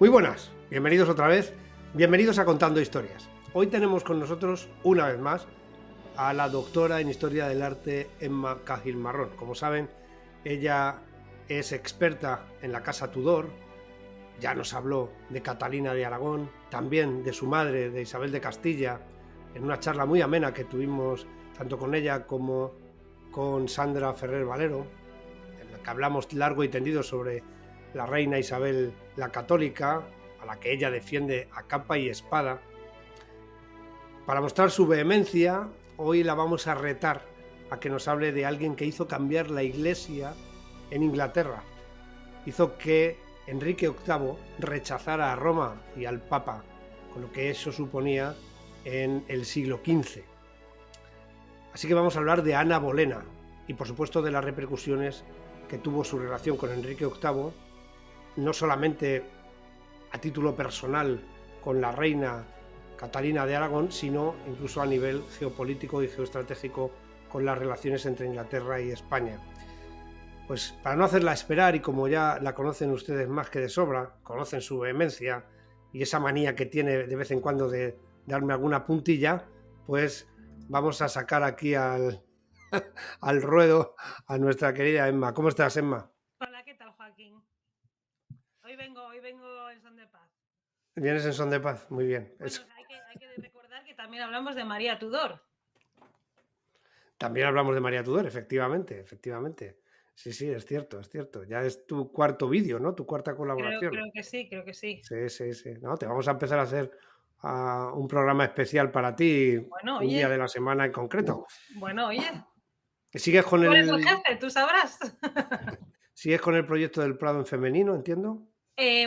Muy buenas, bienvenidos otra vez, bienvenidos a Contando Historias. Hoy tenemos con nosotros, una vez más, a la doctora en Historia del Arte Emma Cahill Marrón. Como saben, ella es experta en la Casa Tudor, ya nos habló de Catalina de Aragón, también de su madre, de Isabel de Castilla, en una charla muy amena que tuvimos tanto con ella como con Sandra Ferrer Valero, en la que hablamos largo y tendido sobre la reina Isabel la Católica, a la que ella defiende a capa y espada. Para mostrar su vehemencia, hoy la vamos a retar a que nos hable de alguien que hizo cambiar la Iglesia en Inglaterra. Hizo que Enrique VIII rechazara a Roma y al Papa, con lo que eso suponía en el siglo XV. Así que vamos a hablar de Ana Bolena y, por supuesto, de las repercusiones que tuvo su relación con Enrique VIII, no solamente a título personal con la reina Catalina de Aragón, sino incluso a nivel geopolítico y geoestratégico con las relaciones entre Inglaterra y España. Pues para no hacerla esperar, y como ya la conocen ustedes más que de sobra, conocen su vehemencia y esa manía que tiene de vez en cuando de darme alguna puntilla, pues vamos a sacar aquí al ruedo a nuestra querida Emma. ¿Cómo estás, Emma? Hola, ¿qué tal, Joaquín? Hoy vengo en son de paz. Vienes en son de paz, muy bien. Bueno, hay que recordar que también hablamos de María Tudor. También hablamos de María Tudor, efectivamente. Sí, es cierto. Ya es tu cuarto vídeo, ¿no? Tu cuarta colaboración. Creo que sí. Sí. No, te vamos a empezar a hacer un programa especial para ti, Bueno, un día oye. de la semana en concreto. Bueno, oye. ¿Sigues con Tú eres el el, jefe, tú sabrás. sigues con el proyecto del Prado en femenino, entiendo?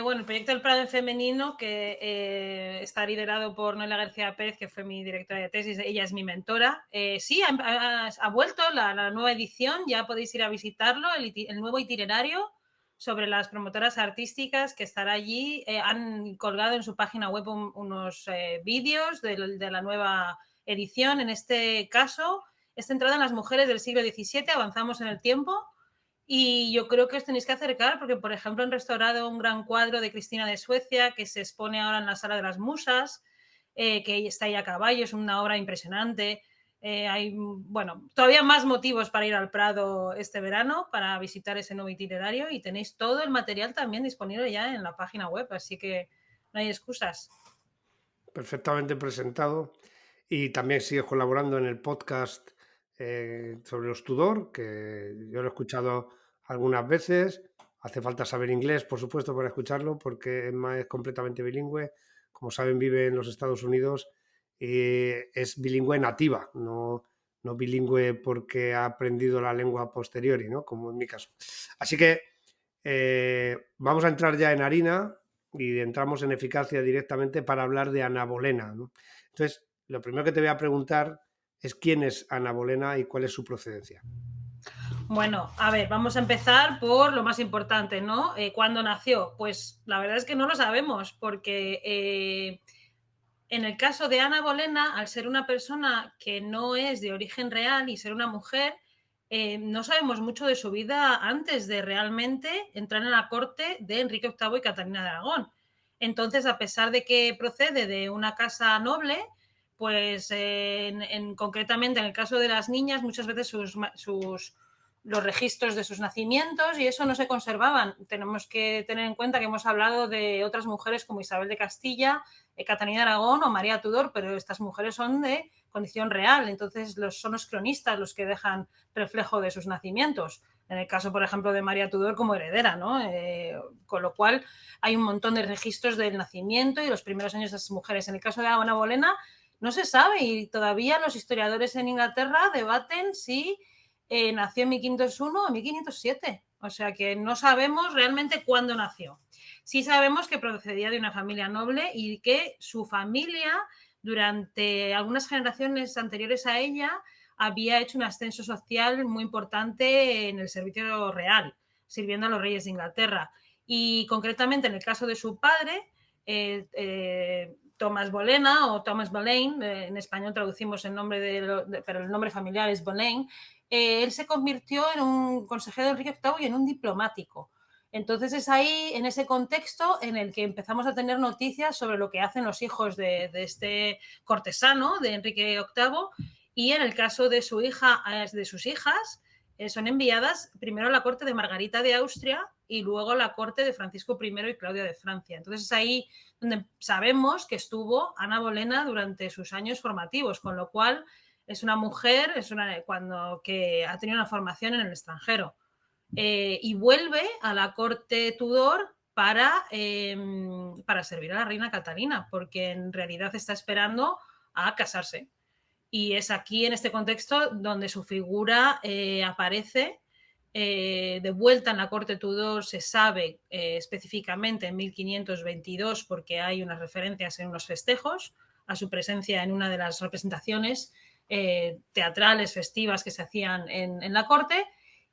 Bueno, el proyecto del Prado en femenino, que está liderado por Noelia García Pérez, que fue mi directora de tesis, ella es mi mentora. Sí, ha vuelto la nueva edición, ya podéis ir a visitarlo, el nuevo itinerario sobre las promotoras artísticas que estará allí. Han colgado en su página web unos vídeos de la nueva edición. En este caso, es centrada en las mujeres del siglo XVII, avanzamos en el tiempo. Y yo creo que os tenéis que acercar porque, por ejemplo, han restaurado un gran cuadro de Cristina de Suecia que se expone ahora en la Sala de las Musas, que está ahí a caballo, es una obra impresionante. Hay, bueno, todavía más motivos para ir al Prado este verano, para visitar ese nuevo itinerario, y tenéis todo el material también disponible ya en la página web, así que no hay excusas. Perfectamente presentado. Y también sigues colaborando en el podcast sobre los Tudor, que yo lo he escuchado algunas veces. Hace falta saber inglés, por supuesto, para escucharlo, porque Emma es completamente bilingüe. Como saben, vive en los Estados Unidos y es bilingüe nativa, no bilingüe porque ha aprendido la lengua a posteriori, ¿no? Como en mi caso. Así que vamos a entrar ya en harina y entramos en eficacia directamente para hablar de Ana Bolena, ¿no? Entonces, lo primero que te voy a preguntar es quién es Ana Bolena y cuál es su procedencia. Bueno, a ver, vamos a empezar por lo más importante, ¿no? ¿Cuándo nació? Pues la verdad es que no lo sabemos, porque en el caso de Ana Bolena, al ser una persona que no es de origen real y ser una mujer, no sabemos mucho de su vida antes de realmente entrar en la corte de Enrique VIII y Catalina de Aragón. Entonces, a pesar de que procede de una casa noble, pues concretamente en el caso de las niñas, muchas veces los registros de sus nacimientos y eso no se conservaban. Tenemos que tener en cuenta que hemos hablado de otras mujeres como Isabel de Castilla, Catalina de Aragón o María Tudor, pero estas mujeres son de condición real, entonces son los cronistas los que dejan reflejo de sus nacimientos. En el caso, por ejemplo, de María Tudor como heredera, ¿no? Con lo cual hay un montón de registros del nacimiento y los primeros años de esas mujeres. En el caso de Ana Bolena no se sabe y todavía los historiadores en Inglaterra debaten si nació en 1501 o en 1507. O sea que no sabemos realmente cuándo nació. Sí sabemos que procedía de una familia noble y que su familia, durante algunas generaciones anteriores a ella, había hecho un ascenso social muy importante en el servicio real, sirviendo a los reyes de Inglaterra. Y concretamente en el caso de su padre, Thomas Bolena o Thomas Boleyn, en español traducimos el nombre, pero el nombre familiar es Boleyn, él se convirtió en un consejero de Enrique VIII y en un diplomático. Entonces es ahí, en ese contexto, en el que empezamos a tener noticias sobre lo que hacen los hijos de este cortesano, de Enrique VIII, y en el caso de su hija, de sus hijas, son enviadas primero a la corte de Margarita de Austria y luego a la corte de Francisco I y Claudia de Francia. Entonces es ahí donde sabemos que estuvo Ana Bolena durante sus años formativos, con lo cual es una mujer que ha tenido una formación en el extranjero. Y vuelve a la corte Tudor para servir a la reina Catalina, porque en realidad está esperando a casarse. Y es aquí, en este contexto, donde su figura aparece de vuelta en la corte Tudor. Se sabe específicamente en 1522, porque hay unas referencias en unos festejos a su presencia en una de las representaciones teatrales, festivas que se hacían en la corte,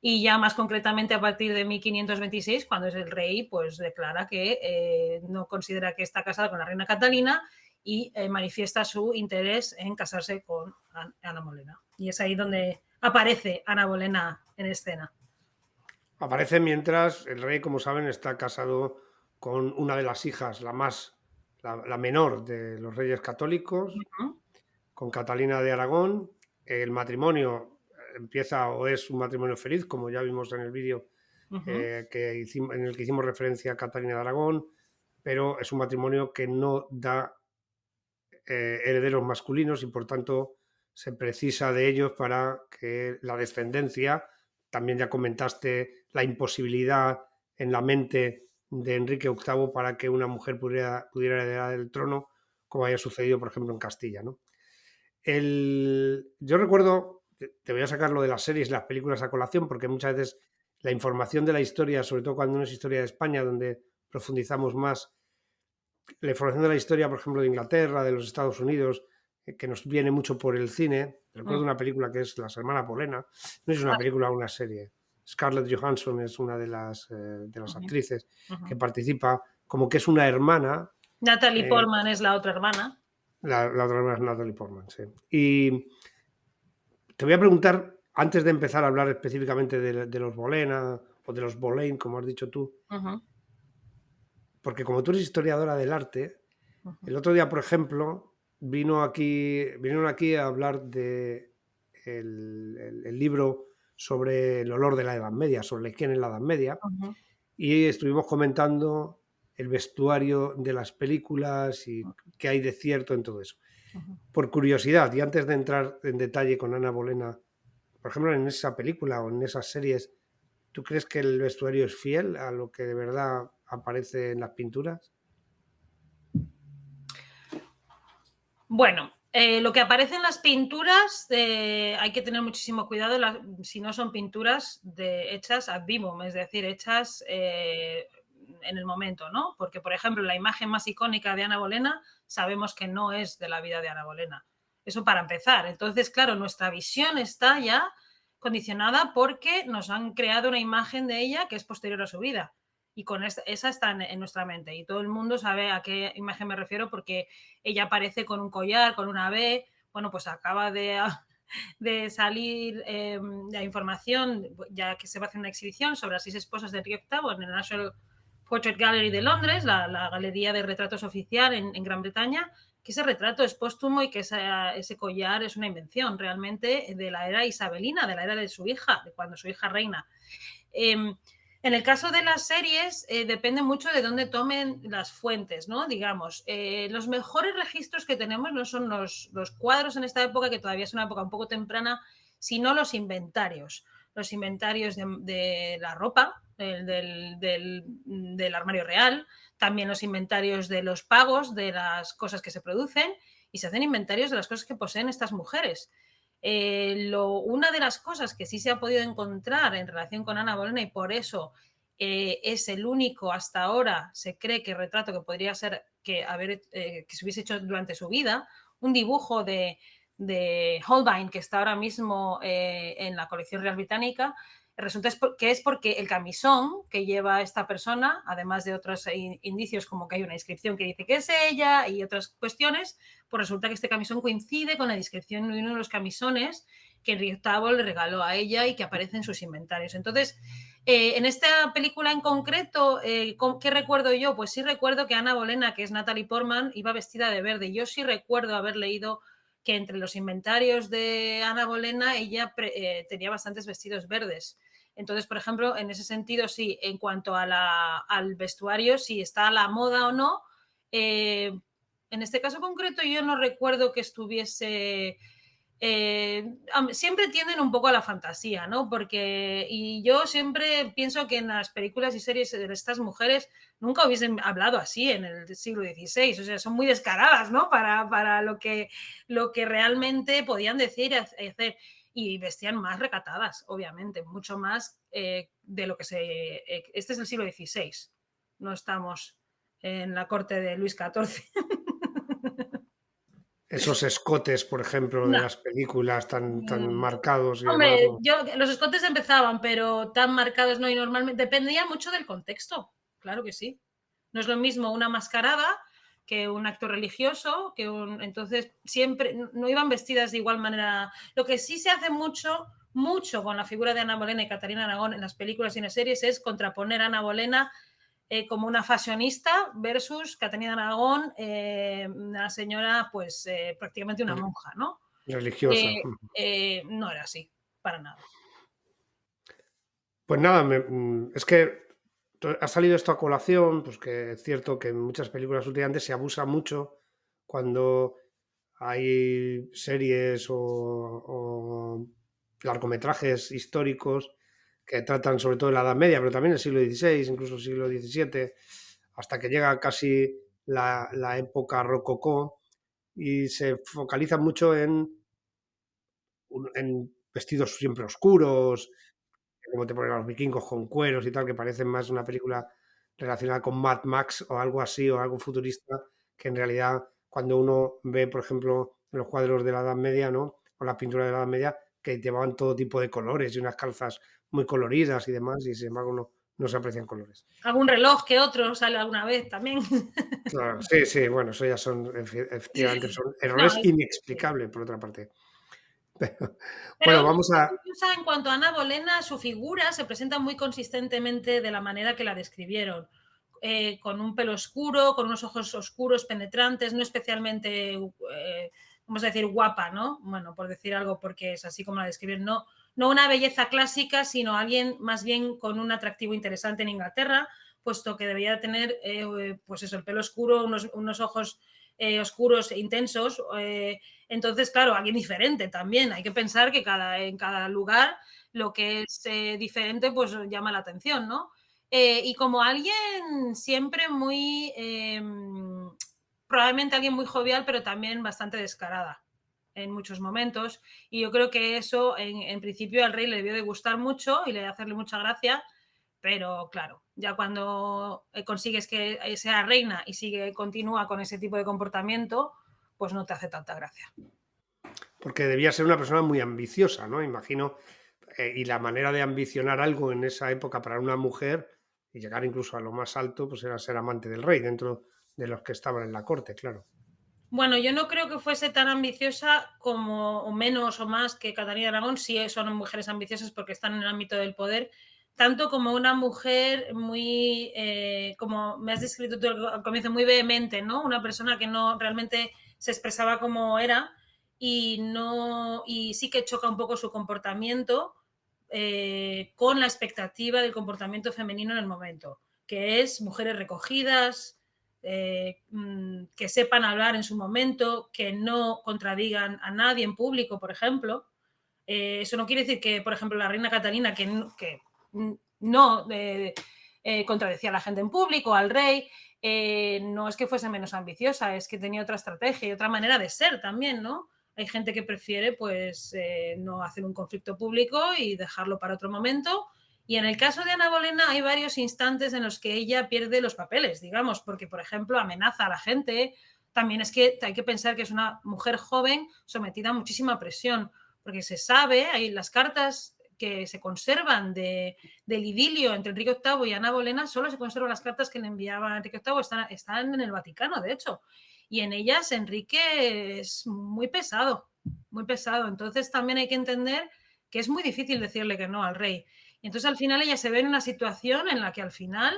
y ya más concretamente a partir de 1526, cuando es el rey, pues declara que no considera que está casado con la reina Catalina y manifiesta su interés en casarse con Ana Bolena. Y es ahí donde aparece Ana Bolena en escena. Aparece mientras el rey, como saben, está casado con una de las hijas, la menor de los reyes católicos, con Catalina de Aragón. El matrimonio empieza o es un matrimonio feliz, como ya vimos en el vídeo en el que hicimos referencia a Catalina de Aragón, pero es un matrimonio que no da herederos masculinos y por tanto se precisa de ellos para que la descendencia, también ya comentaste la imposibilidad en la mente de Enrique VIII para que una mujer pudiera heredar el trono, como haya sucedido, por ejemplo, en Castilla, ¿no? Yo recuerdo, te voy a sacar lo de las series, las películas a colación, porque muchas veces la información de la historia, sobre todo cuando no es historia de España, donde profundizamos más, la información de la historia, por ejemplo, de Inglaterra, de los Estados Unidos, que nos viene mucho por el cine. Recuerdo una película que es Las Hermanas Bolena, no es una película o una serie. Scarlett Johansson es una de las actrices que participa, como que es una hermana. Natalie Portman es la otra hermana. La otra hermana es Natalie Portman, sí. Y te voy a preguntar, antes de empezar a hablar específicamente de los Bolena o de los Boleyn, como has dicho tú, porque como tú eres historiadora del arte, el otro día, por ejemplo, vinieron aquí a hablar de el libro sobre el olor de la Edad Media, sobre la higiene en la Edad Media, y estuvimos comentando el vestuario de las películas y qué hay de cierto en todo eso. Por curiosidad, y antes de entrar en detalle con Ana Bolena, por ejemplo, en esa película o en esas series, ¿tú crees que el vestuario es fiel a lo que de verdad aparece en las pinturas? Bueno, lo que aparece en las pinturas hay que tener muchísimo cuidado si no son pinturas hechas ad vivum, es decir, hechas en el momento, ¿no? Porque, por ejemplo, la imagen más icónica de Ana Bolena sabemos que no es de la vida de Ana Bolena. Eso para empezar. Entonces, claro, nuestra visión está ya condicionada porque nos han creado una imagen de ella que es posterior a su vida. Y con esa está en nuestra mente. Y todo el mundo sabe a qué imagen me refiero porque ella aparece con un collar, con una B. Bueno, pues acaba de salir la información, ya que se va a hacer una exhibición sobre las 6 esposas de Enrique VIII en el National Portrait Gallery de Londres, la galería de retratos oficial en Gran Bretaña, que ese retrato es póstumo y que ese collar es una invención realmente de la era isabelina, de la era de su hija, de cuando su hija reina. En el caso de las series, depende mucho de dónde tomen las fuentes, ¿no? Digamos, los mejores registros que tenemos no son los cuadros en esta época, que todavía es una época un poco temprana, sino los inventarios. los inventarios de la ropa, del armario real, también los inventarios de los pagos, de las cosas que se producen, y se hacen inventarios de las cosas que poseen estas mujeres. Una de las cosas que sí se ha podido encontrar en relación con Ana Bolena, y por eso es el único hasta ahora, se cree que retrato que podría ser que se hubiese hecho durante su vida, un dibujo de Holbein, que está ahora mismo en la colección real británica, resulta que es porque el camisón que lleva esta persona, además de otros indicios como que hay una inscripción que dice que es ella y otras cuestiones, pues resulta que este camisón coincide con la descripción de uno de los camisones que Henry VIII le regaló a ella y que aparece en sus inventarios. Entonces, en esta película en concreto, ¿qué recuerdo yo? Pues sí recuerdo que Ana Bolena, que es Natalie Portman, iba vestida de verde. Yo sí recuerdo haber leído que entre los inventarios de Ana Bolena ella tenía bastantes vestidos verdes. Entonces, por ejemplo, en ese sentido, sí, en cuanto a al vestuario, si está a la moda o no, en este caso concreto yo no recuerdo que estuviese... siempre tienden un poco a la fantasía, ¿no? Y yo siempre pienso que en las películas y series de estas mujeres nunca hubiesen hablado así en el siglo XVI, o sea, son muy descaradas, ¿no? Para lo que realmente podían decir y hacer, y vestían más recatadas, obviamente, mucho más de lo que este es el siglo XVI, no estamos en la corte de Luis XIV. Esos escotes, por ejemplo, de No. las películas tan marcados y demás, Hombre, ¿no? los escotes empezaban, pero tan marcados no, y normalmente dependía mucho del contexto, claro que sí. No es lo mismo una mascarada que un acto religioso, entonces siempre no iban vestidas de igual manera. Lo que sí se hace mucho con la figura de Ana Bolena y Catalina Aragón en las películas y en las series es contraponer a Ana Bolena como una fashionista versus Catalina Aragón, una señora pues prácticamente una monja, ¿no? Religiosa. No era así, para nada. Pues nada, es que ha salido esto a colación, pues que es cierto que en muchas películas últimamente se abusa mucho cuando hay series o largometrajes históricos que tratan sobre todo de la Edad Media, pero también el siglo XVI, incluso el siglo XVII, hasta que llega casi la época rococó y se focaliza mucho en vestidos siempre oscuros, como te ponen a los vikingos con cueros y tal, que parecen más una película relacionada con Mad Max o algo así, o algo futurista, que en realidad cuando uno ve, por ejemplo, los cuadros de la Edad Media, ¿no? O la pintura de la Edad Media, que llevaban todo tipo de colores y unas calzas muy coloridas y demás, y sin embargo no se aprecian colores. Algún reloj que otro sale alguna vez también. Claro, sí, sí, bueno, eso ya son, efectivamente, son No, errores inexplicables, por otra parte. pero Bueno, una vamos cosa a... curiosa en cuanto a Ana Bolena, su figura se presenta muy consistentemente de la manera que la describieron. Con un pelo oscuro, con unos ojos oscuros, penetrantes, no especialmente, vamos a decir, guapa, ¿no? Bueno, por decir algo, porque es así como la describieron. No una belleza clásica, sino alguien más bien con un atractivo interesante en Inglaterra, puesto que debía tener, pues eso, el pelo oscuro, unos ojos oscuros e intensos. Entonces, claro, alguien diferente también. Hay que pensar que en cada lugar lo que es diferente, pues llama la atención, ¿no? Y como alguien siempre probablemente alguien muy jovial, pero también bastante descarada en muchos momentos. Y yo creo que eso, en principio, al rey le debió de gustar mucho y le de hacerle mucha gracia, pero claro, ya cuando consigues que sea reina y continúa con ese tipo de comportamiento, pues no te hace tanta gracia. Porque debía ser una persona muy ambiciosa, ¿no? Imagino, y la manera de ambicionar algo en esa época para una mujer y llegar incluso a lo más alto, pues era ser amante del rey, dentro de los que estaban en la corte, claro. Bueno, yo no creo que fuese tan ambiciosa como, o menos o más que Catalina Aragón, sí son mujeres ambiciosas porque están en el ámbito del poder, tanto como una mujer muy, como me has descrito tú al comienzo, muy vehemente, ¿no? Una persona que no realmente se expresaba como era y sí que choca un poco su comportamiento con la expectativa del comportamiento femenino en el momento, que es mujeres recogidas, que sepan hablar en su momento, que no contradigan a nadie en público, por ejemplo. Eso no quiere decir que, por ejemplo, la reina Catalina, que no contradecía a la gente en público, al rey, no es que fuese menos ambiciosa, es que tenía otra estrategia y otra manera de ser también, ¿no? Hay gente que prefiere, pues, no hacer un conflicto público y dejarlo para otro momento. Y en el caso de Ana Bolena hay varios instantes en los que ella pierde los papeles, digamos, porque, por ejemplo, amenaza a la gente. También es que hay que pensar que es una mujer joven sometida a muchísima presión, porque se sabe, hay las cartas que se conservan del idilio entre Enrique VIII y Ana Bolena, solo se conservan las cartas que le enviaba Enrique VIII, están en el Vaticano, de hecho, y en ellas Enrique es muy pesado, muy pesado. Entonces también hay que entender que es muy difícil decirle que no al rey. Y entonces al final ella se ve en una situación en la que al final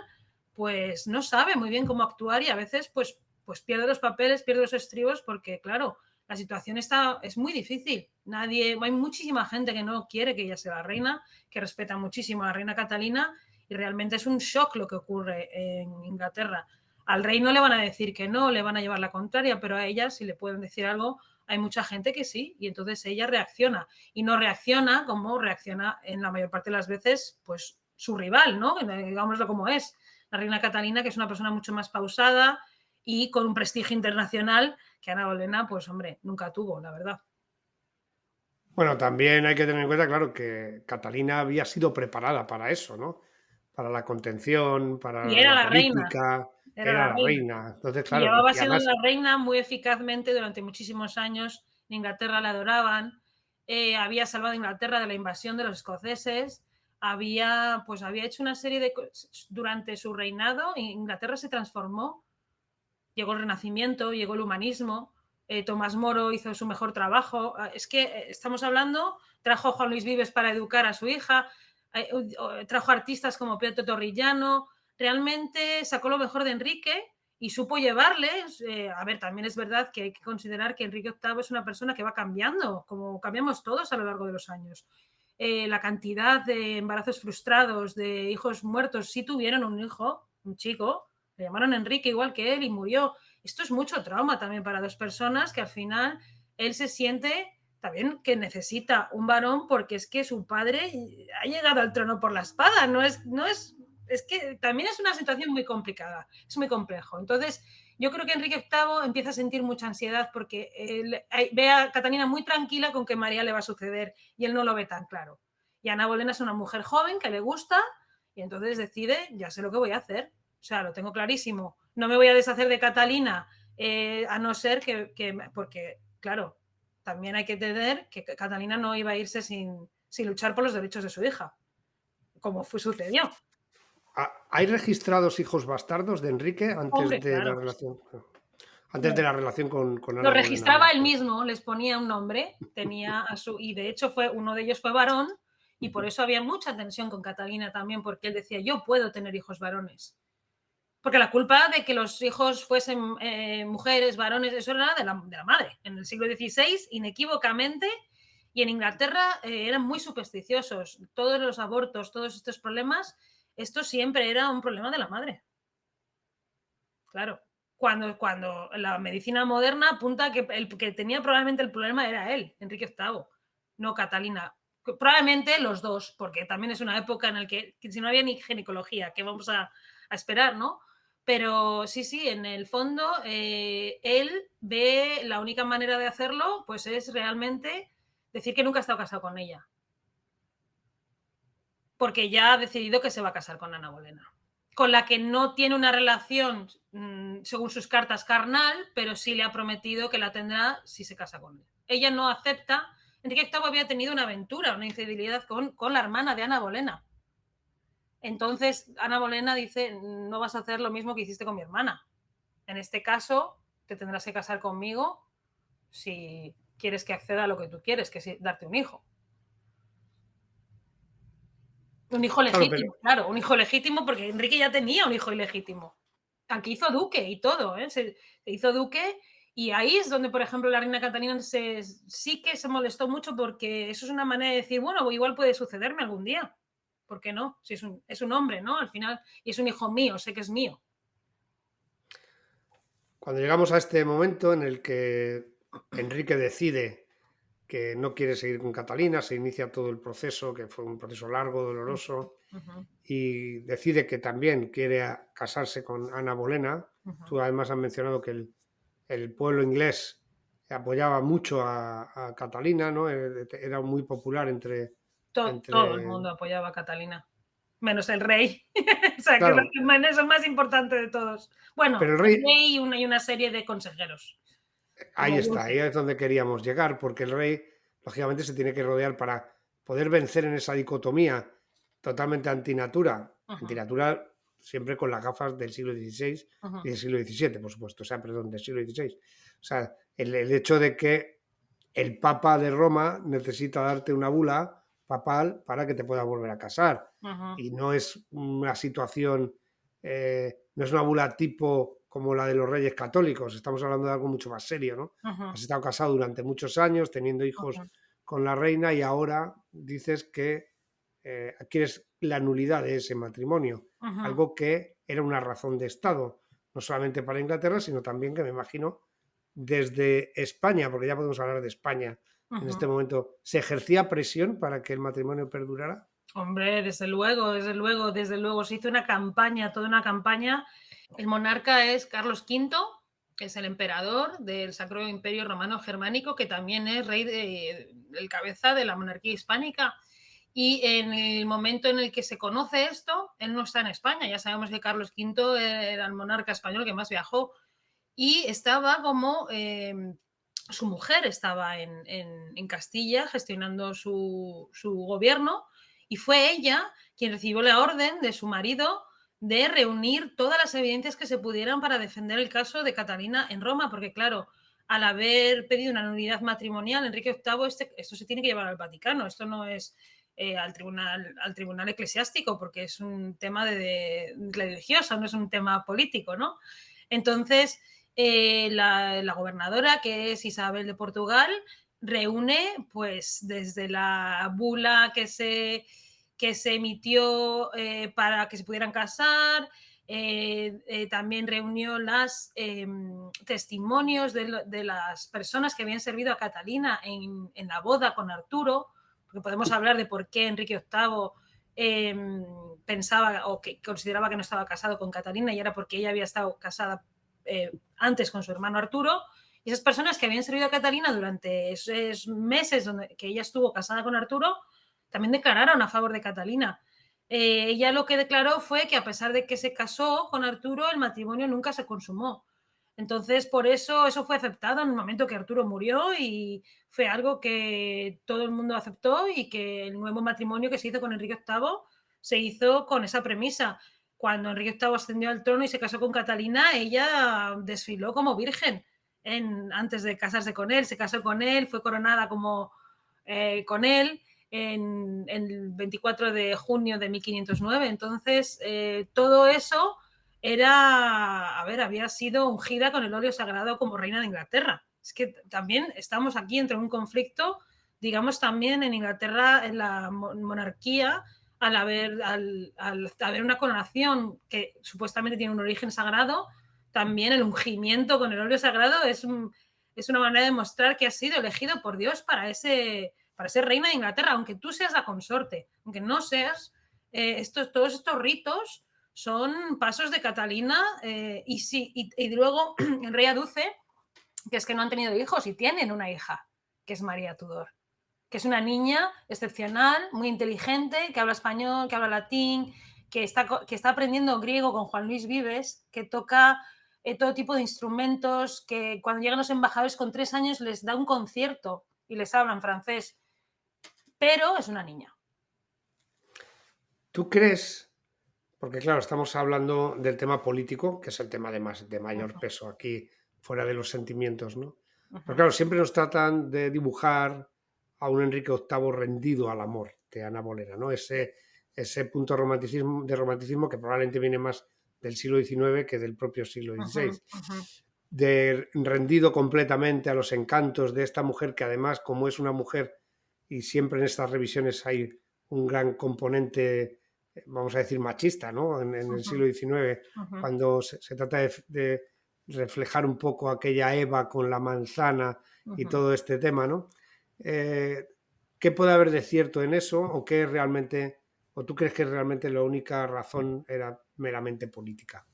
pues no sabe muy bien cómo actuar y a veces pues pierde los papeles, pierde los estribos porque claro, la situación es muy difícil. Hay muchísima gente que no quiere que ella sea la reina, que respeta muchísimo a la reina Catalina y realmente es un shock lo que ocurre en Inglaterra. Al rey no le van a decir que no, le van a llevar la contraria, pero a ella si le pueden decir algo, hay mucha gente que sí, y entonces ella reacciona. Y no reacciona como reacciona en la mayor parte de las veces, pues su rival, ¿no? Digámoslo como es. La reina Catalina, que es una persona mucho más pausada y con un prestigio internacional que Ana Bolena, pues hombre, nunca tuvo, la verdad. Bueno, también hay que tener en cuenta, claro, que Catalina había sido preparada para eso, ¿no? Para la contención, Y para era la la reina, política, era era la la reina. reina. Entonces, Y claro, llevaba y siendo además, la reina muy eficazmente durante muchísimos años. En Inglaterra la adoraban. Había salvado a Inglaterra de la invasión de los escoceses. Había hecho una serie de cosas. Durante su reinado, Inglaterra se transformó. Llegó el Renacimiento, llegó el humanismo. Tomás Moro hizo su mejor trabajo. Es que estamos hablando, trajo a Juan Luis Vives para educar a su hija, trajo artistas como Pietro Torrillano, realmente sacó lo mejor de Enrique y supo llevarles. A ver, también es verdad que hay que considerar que Enrique VIII es una persona que va cambiando, como cambiamos todos a lo largo de los años. La cantidad de embarazos frustrados, de hijos muertos, sí tuvieron un hijo, un chico, le llamaron Enrique igual que él y murió. Esto es mucho trauma también para dos personas que al final él se siente también que necesita un varón porque es que su padre ha llegado al trono por la espada. Es que también es una situación muy complicada, es muy complejo. Entonces, yo creo que Enrique VIII empieza a sentir mucha ansiedad porque él ve a Catalina muy tranquila con que María le va a suceder y él no lo ve tan claro. Y Ana Bolena es una mujer joven que le gusta y entonces decide, ya sé lo que voy a hacer. O sea, lo tengo clarísimo. No me voy a deshacer de Catalina, a no ser porque, claro, también hay que entender que Catalina no iba a irse sin luchar por los derechos de su hija, como sucedió. ¿hay registrados hijos bastardos de Enrique Hombre, claro. antes de la relación con Lo Ana Bolena? registraba él mismo, les ponía un nombre, y de hecho uno de ellos fue varón, y por eso había mucha tensión con Catalina también, porque él decía, yo puedo tener hijos varones. Porque la culpa de que los hijos fuesen mujeres, varones, eso era de la madre. En el siglo XVI, inequívocamente, y en Inglaterra eran muy supersticiosos. Todos los abortos, todos estos problemas, esto siempre era un problema de la madre. Claro. Cuando la medicina moderna apunta que el que tenía probablemente el problema era él, Enrique VIII, no Catalina. Probablemente los dos, porque también es una época en la que si no había ni ginecología, ¿qué vamos a esperar, no? Pero sí, en el fondo, él ve la única manera de hacerlo, pues es realmente decir que nunca ha estado casado con ella. Porque ya ha decidido que se va a casar con Ana Bolena, con la que no tiene una relación, según sus cartas, carnal, pero sí le ha prometido que la tendrá si se casa con él. Ella no acepta. Enrique VIII había tenido una aventura, una infidelidad con la hermana de Ana Bolena. Entonces Ana Bolena dice, no vas a hacer lo mismo que hiciste con mi hermana. En este caso, te tendrás que casar conmigo si quieres que acceda a lo que tú quieres, que es darte un hijo. Un hijo Claro, pero legítimo, claro, un hijo legítimo porque Enrique ya tenía un hijo ilegítimo. Aunque hizo duque y todo, ¿eh? Se hizo duque y ahí es donde, por ejemplo, la reina Catalina sí que se molestó mucho porque eso es una manera de decir, bueno, igual puede sucederme algún día. ¿Por qué no? Si es un hombre, ¿no? Al final, y es un hijo mío, sé que es mío. cuando llegamos a este momento en el que Enrique decide que no quiere seguir con Catalina, se inicia todo el proceso, que fue un proceso largo, doloroso, Ujú, y decide que también quiere casarse con Ana Bolena. ujú. Tú además has mencionado que el pueblo inglés apoyaba mucho a Catalina, ¿no? Era muy popular Todo el entre... mundo apoyaba a Catalina, menos el rey. O sea, que Claro, es el más importante de todos. Bueno, pero el el rey, rey y una serie de consejeros, ahí como está, ahí Wolsey. es donde queríamos llegar, porque el rey, lógicamente, se tiene que rodear para poder vencer en esa dicotomía totalmente antinatura. Ujú, Antinatura siempre con las gafas del siglo XVI ujú, y del siglo XVII, por supuesto, o sea, perdón, del siglo XVI. O sea, el hecho de que el Papa de Roma necesita darte una bula papal para que te pueda volver a casar. ujú, Y no es una situación, no es una bula tipo como la de los reyes católicos, estamos hablando de algo mucho más serio, ¿no? ujú, Has estado casado durante muchos años, teniendo hijos ujú, con la reina y ahora dices que quieres la nulidad de ese matrimonio, ujú, algo que era una razón de Estado, no solamente para Inglaterra, sino también que me imagino desde España, porque ya podemos hablar de España en ujú. este momento, ¿se ejercía presión para que el matrimonio perdurara? Hombre, desde luego, desde luego, desde luego. Se hizo una campaña, toda una campaña. El monarca es Carlos V, que es el emperador del Sacro Imperio Romano Germánico, que también es rey el cabeza de la monarquía hispánica. Y en el momento en el que se conoce esto, él no está en España. Ya sabemos que Carlos V era el monarca español que más viajó y estaba como su mujer estaba en Castilla gestionando su gobierno y fue ella quien recibió la orden de su marido de reunir todas las evidencias que se pudieran para defender el caso de Catalina en Roma, porque claro, al haber pedido una nulidad matrimonial, Enrique VIII, esto se tiene que llevar al Vaticano, esto no es al tribunal eclesiástico, porque es un tema de religioso, no es un tema político, ¿no? Entonces, la gobernadora, que es Isabel de Portugal, reúne, pues, desde la bula que se emitió para que se pudieran casar, también reunió los testimonios de las personas que habían servido a Catalina en la boda con Arturo, porque podemos hablar de por qué Enrique VIII pensaba o que consideraba que no estaba casado con Catalina y era porque ella había estado casada antes con su hermano Arturo. Y esas personas que habían servido a Catalina durante esos meses que ella estuvo casada con Arturo, también declararon a favor de Catalina. Ella lo que declaró fue que a pesar de que se casó con Arturo, el matrimonio nunca se consumó. Entonces, por eso fue aceptado en el momento que Arturo murió y fue algo que todo el mundo aceptó y que el nuevo matrimonio que se hizo con Enrique VIII se hizo con esa premisa. Cuando Enrique VIII ascendió al trono y se casó con Catalina, ella desfiló como virgen antes de casarse con él. Se casó con él, fue coronada como con él en el 24 de junio de 1509. Entonces, todo eso había sido ungida con el óleo sagrado como reina de Inglaterra. Es que también estamos aquí entre un conflicto, digamos, también en Inglaterra, en la monarquía, al haber una coronación que supuestamente tiene un origen sagrado, también el ungimiento con el óleo sagrado es una manera de mostrar que has sido elegido por Dios para ser reina de Inglaterra, aunque tú seas la consorte, aunque no seas, todos estos ritos son pasos de Catalina y luego el rey aduce que es que no han tenido hijos y tienen una hija, que es María Tudor, que es una niña excepcional, muy inteligente, que habla español, que habla latín, que está aprendiendo griego con Juan Luis Vives, que toca todo tipo de instrumentos, que cuando llegan los embajadores con 3 años les da un concierto y les hablan francés, pero es una niña. ¿Tú crees? Porque claro, estamos hablando del tema político, que es el tema de mayor peso aquí, fuera de los sentimientos, ¿no? Pero claro, siempre nos tratan de dibujar a un Enrique VIII rendido al amor de Ana Bolena, ¿no? Ese punto de romanticismo que probablemente viene más del siglo XIX que del propio siglo XVI, de rendido completamente a los encantos de esta mujer que además, como es una mujer, y siempre en estas revisiones hay un gran componente, vamos a decir, machista, ¿no? En el siglo XIX, cuando se trata de reflejar un poco aquella Eva con la manzana y todo este tema, ¿no? ¿Qué puede haber de cierto en eso? ¿O qué realmente, o tú crees que realmente la única razón era meramente política?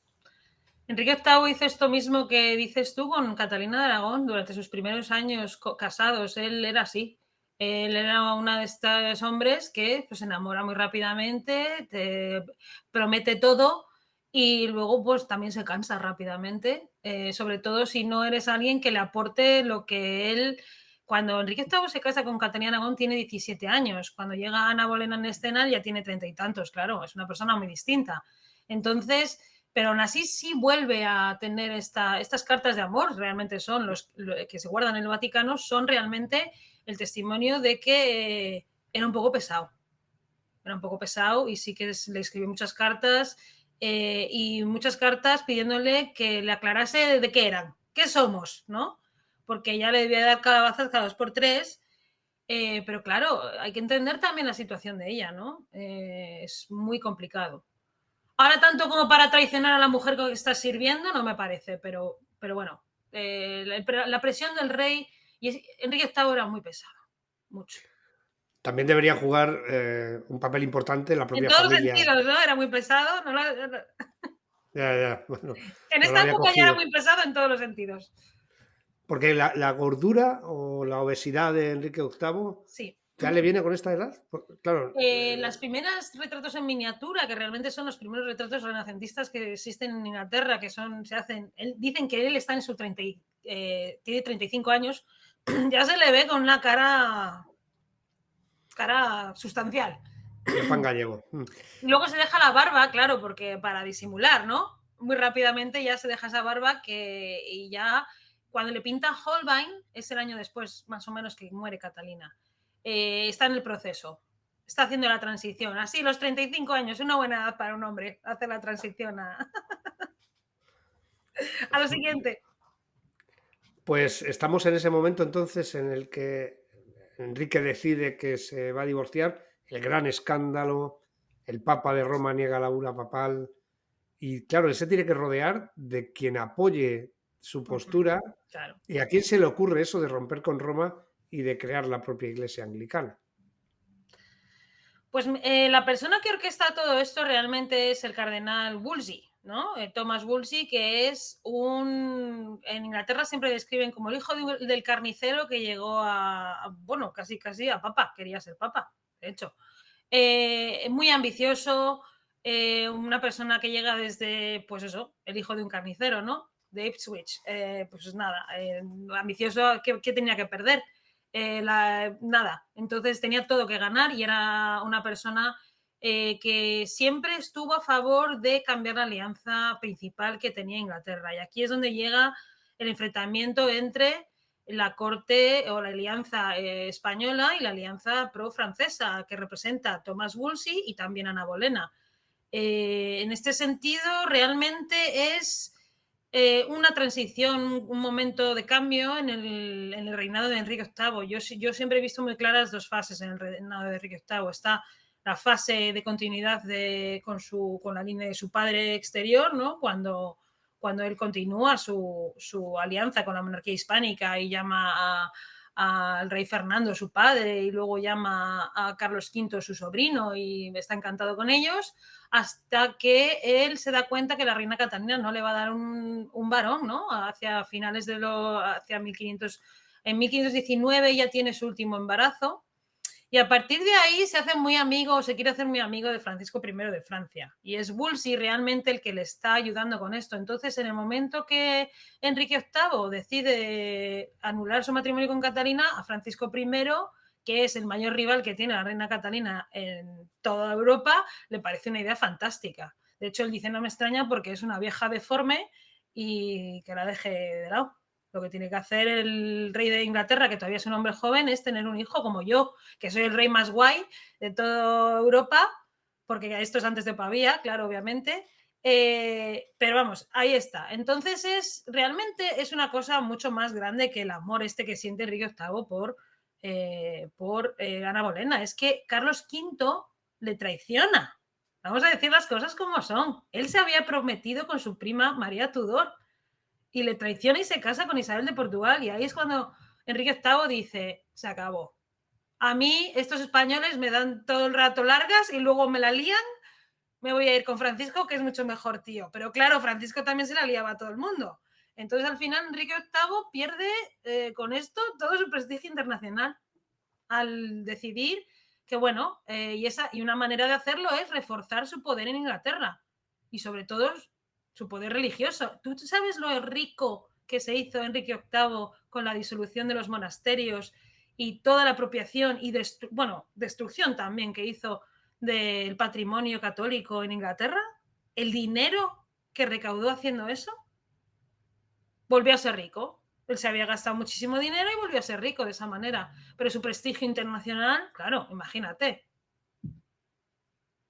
Enrique VIII hizo esto mismo que dices tú con Catalina de Aragón durante sus primeros años casados. Él era así. Él era uno de estos hombres que pues, se enamora muy rápidamente, te promete todo y luego pues también se cansa rápidamente, sobre todo si no eres alguien que le aporte lo que él... Cuando Enrique VIII se casa con Catalina de Aragón tiene 17 años, cuando llega Ana Bolena en escena ya tiene 30 y tantos, claro, es una persona muy distinta. Entonces, pero aún así sí vuelve a tener estas cartas de amor, realmente son los que se guardan en el Vaticano, son realmente el testimonio de que era un poco pesado. Era un poco pesado y sí que le escribió muchas cartas y muchas cartas pidiéndole que le aclarase de qué eran, qué somos, ¿no? Porque ella le debía dar calabazas cada 2 por 3, pero claro, hay que entender también la situación de ella, ¿no? Es muy complicado. Ahora tanto como para traicionar a la mujer que está sirviendo, no me parece, pero bueno, la presión del rey y Enrique VIII era muy pesado, mucho. También debería jugar un papel importante la En propia todos los familia. sentidos, ¿no? Era muy pesado. Ya, ya, bueno, En no lo esta había época ya era cogido. muy pesado en todos los sentidos. Porque la gordura o la obesidad de Enrique VIII Sí. ya le viene con esta edad. Claro, Las primeras retratos en miniatura, que realmente son los primeros retratos renacentistas que existen en Inglaterra, que se hacen, dicen que él está en su tiene 35 años, ya se le ve con una cara sustancial. de pan gallego. Y luego se deja la barba, claro, porque para disimular, ¿no? Muy rápidamente ya se deja esa barba y ya cuando le pinta Holbein, es el año después, más o menos, que muere Catalina. Está en el proceso. Está haciendo la transición. Así, los 35 años, una buena edad para un hombre, hacer la transición a lo siguiente. Pues estamos en ese momento entonces en el que Enrique decide que se va a divorciar, el gran escándalo, el Papa de Roma niega la bula papal y claro, él se tiene que rodear de quien apoye su postura Claro. y a quién se le ocurre eso de romper con Roma y de crear la propia iglesia anglicana. Pues la persona que orquesta todo esto realmente es el cardenal Wolsey, ¿no? Thomas Wolsey, que es en Inglaterra siempre describen como el hijo del carnicero que llegó bueno, casi a papa, quería ser papa, de hecho. Muy ambicioso, una persona que llega desde, pues eso, el hijo de un carnicero, ¿no? De Ipswich. Pues nada, ambicioso, ¿qué tenía que perder? Nada, entonces tenía todo que ganar y era una persona que siempre estuvo a favor de cambiar la alianza principal que tenía Inglaterra. Y aquí es donde llega el enfrentamiento entre la corte o la alianza española y la alianza pro-francesa que representa Thomas Wolsey y también Ana Bolena. En este sentido, realmente es una transición, un momento de cambio en el reinado de Enrique VIII. Yo siempre he visto muy claras 2 fases en el reinado de Enrique VIII. Está la fase de continuidad con la línea de su padre exterior, ¿no? Cuando él continúa su alianza con la monarquía hispánica y llama al rey Fernando, su padre, y luego llama a Carlos V, su sobrino, y está encantado con ellos, hasta que él se da cuenta que la reina Catalina no le va a dar un varón, ¿no? Hacia finales hacia 1500, en 1519 ya tiene su último embarazo, y a partir de ahí se hace muy amigo, se quiere hacer muy amigo de Francisco I de Francia. Y es Wolsey realmente el que le está ayudando con esto. Entonces, en el momento que Enrique VIII decide anular su matrimonio con Catalina, a Francisco I, que es el mayor rival que tiene la reina Catalina en toda Europa, le parece una idea fantástica. De hecho, él dice, no me extraña porque es una vieja deforme y que la deje de lado. Lo que tiene que hacer el rey de Inglaterra, que todavía es un hombre joven, es tener un hijo como yo, que soy el rey más guay de toda Europa, porque esto es antes de Pavía, claro, obviamente. Pero vamos, ahí está. Entonces realmente es una cosa mucho más grande que el amor que siente Enrique VIII por Ana Bolena. Es que Carlos V le traiciona. Vamos a decir las cosas como son. Él se había prometido con su prima María Tudor y le traiciona y se casa con Isabel de Portugal. Y ahí es cuando Enrique VIII dice, se acabó. A mí estos españoles me dan todo el rato largas y luego me la lían, me voy a ir con Francisco, que es mucho mejor tío. Pero claro, Francisco también se la liaba a todo el mundo. Entonces al final Enrique VIII pierde con esto todo su prestigio internacional al decidir que bueno, y una manera de hacerlo es reforzar su poder en Inglaterra y sobre todo su poder religioso. ¿Tú sabes lo rico que se hizo Enrique VIII con la disolución de los monasterios y toda la apropiación y destrucción también que hizo del patrimonio católico en Inglaterra? El dinero que recaudó haciendo eso, volvió a ser rico. Él se había gastado muchísimo dinero y volvió a ser rico de esa manera. Pero su prestigio internacional, claro, imagínate.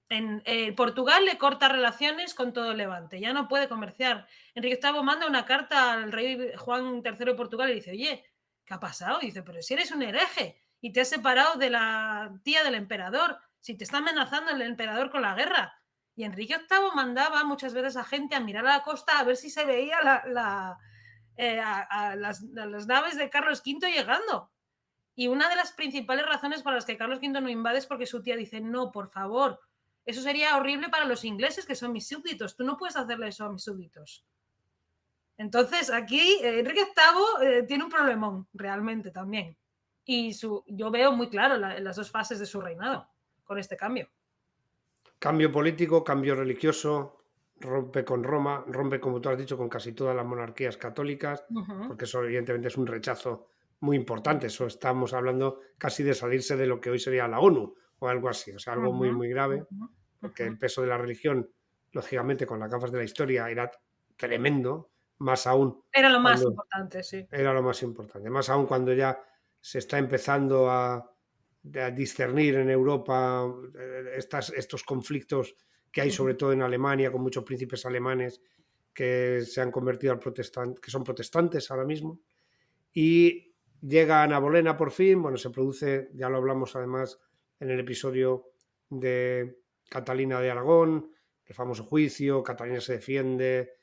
En Portugal le corta relaciones con todo el Levante, ya no puede comerciar. Enrique VIII manda una carta al rey Juan III de Portugal y dice, oye, ¿qué ha pasado? Y dice, pero si eres un hereje y te has separado de la tía del emperador, si te está amenazando el emperador con la guerra. Y Enrique VIII mandaba muchas veces a gente a mirar a la costa a ver si se veía a las naves de Carlos V llegando. Y una de las principales razones para las que Carlos V no invade es porque su tía dice, no, por favor, eso sería horrible para los ingleses, que son mis súbditos. Tú no puedes hacerle eso a mis súbditos. Entonces, aquí Enrique VIII tiene un problemón, realmente, también. Y yo veo muy claro las dos fases de su reinado con este cambio. Cambio político, cambio religioso, rompe con Roma, rompe, como tú has dicho, con casi todas las monarquías católicas, porque eso evidentemente es un rechazo muy importante. Eso estamos hablando casi de salirse de lo que hoy sería la ONU o algo así, o sea, algo muy, muy grave, porque el peso de la religión, lógicamente, con las gafas de la historia, era tremendo, más aún Era lo más cuando importante, sí. era lo más importante, más aún cuando ya se está empezando a discernir en Europa estos conflictos que hay sobre todo en Alemania, con muchos príncipes alemanes que se han convertido que son protestantes ahora mismo. Y llega Ana Bolena por fin, bueno, se produce, ya lo hablamos además en el episodio de Catalina de Aragón, el famoso juicio, Catalina se defiende,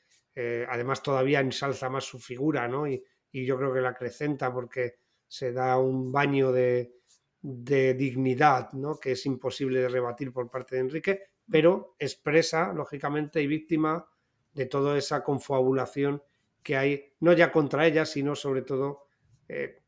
además todavía ensalza más su figura, ¿no? Y yo creo que la acrecenta porque se da un baño de dignidad, ¿no? Que es imposible de rebatir por parte de Enrique, pero expresa, lógicamente, y víctima de toda esa confabulación que hay, no ya contra ella, sino sobre todo,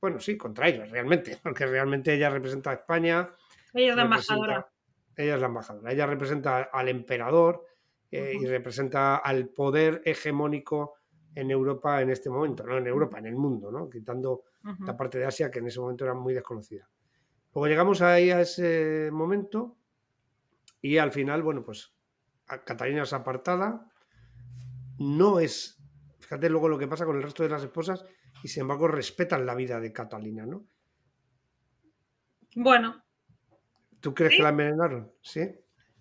bueno, sí, contra ellos, realmente, porque realmente ella representa a España, Ella es la embajadora. Ella es la embajadora, ella representa al emperador y representa al poder hegemónico en Europa en este momento, no en Europa, en el mundo, ¿no? Quitando la parte de Asia que en ese momento era muy desconocida. Luego llegamos ahí a ese momento y al final, bueno, pues Catalina es apartada, no es, fíjate luego lo que pasa con el resto de las esposas y sin embargo respetan la vida de Catalina, ¿no? Bueno. ¿Tú crees ¿Sí? que la envenenaron? ¿Sí?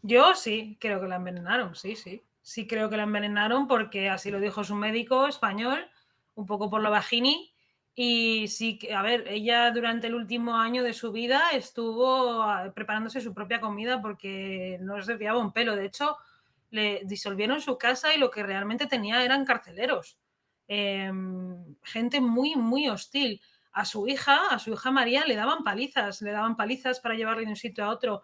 Yo sí, creo que la envenenaron, sí, sí. Sí creo que la envenenaron porque así lo dijo su médico español, un poco por lo bajini. Y sí, a ver, ella durante el último año de su vida estuvo preparándose su propia comida porque no se fiaba un pelo. De hecho, le disolvieron su casa y lo que realmente tenía eran carceleros. Gente muy, muy hostil. A su hija María, le daban palizas para llevarle de un sitio a otro.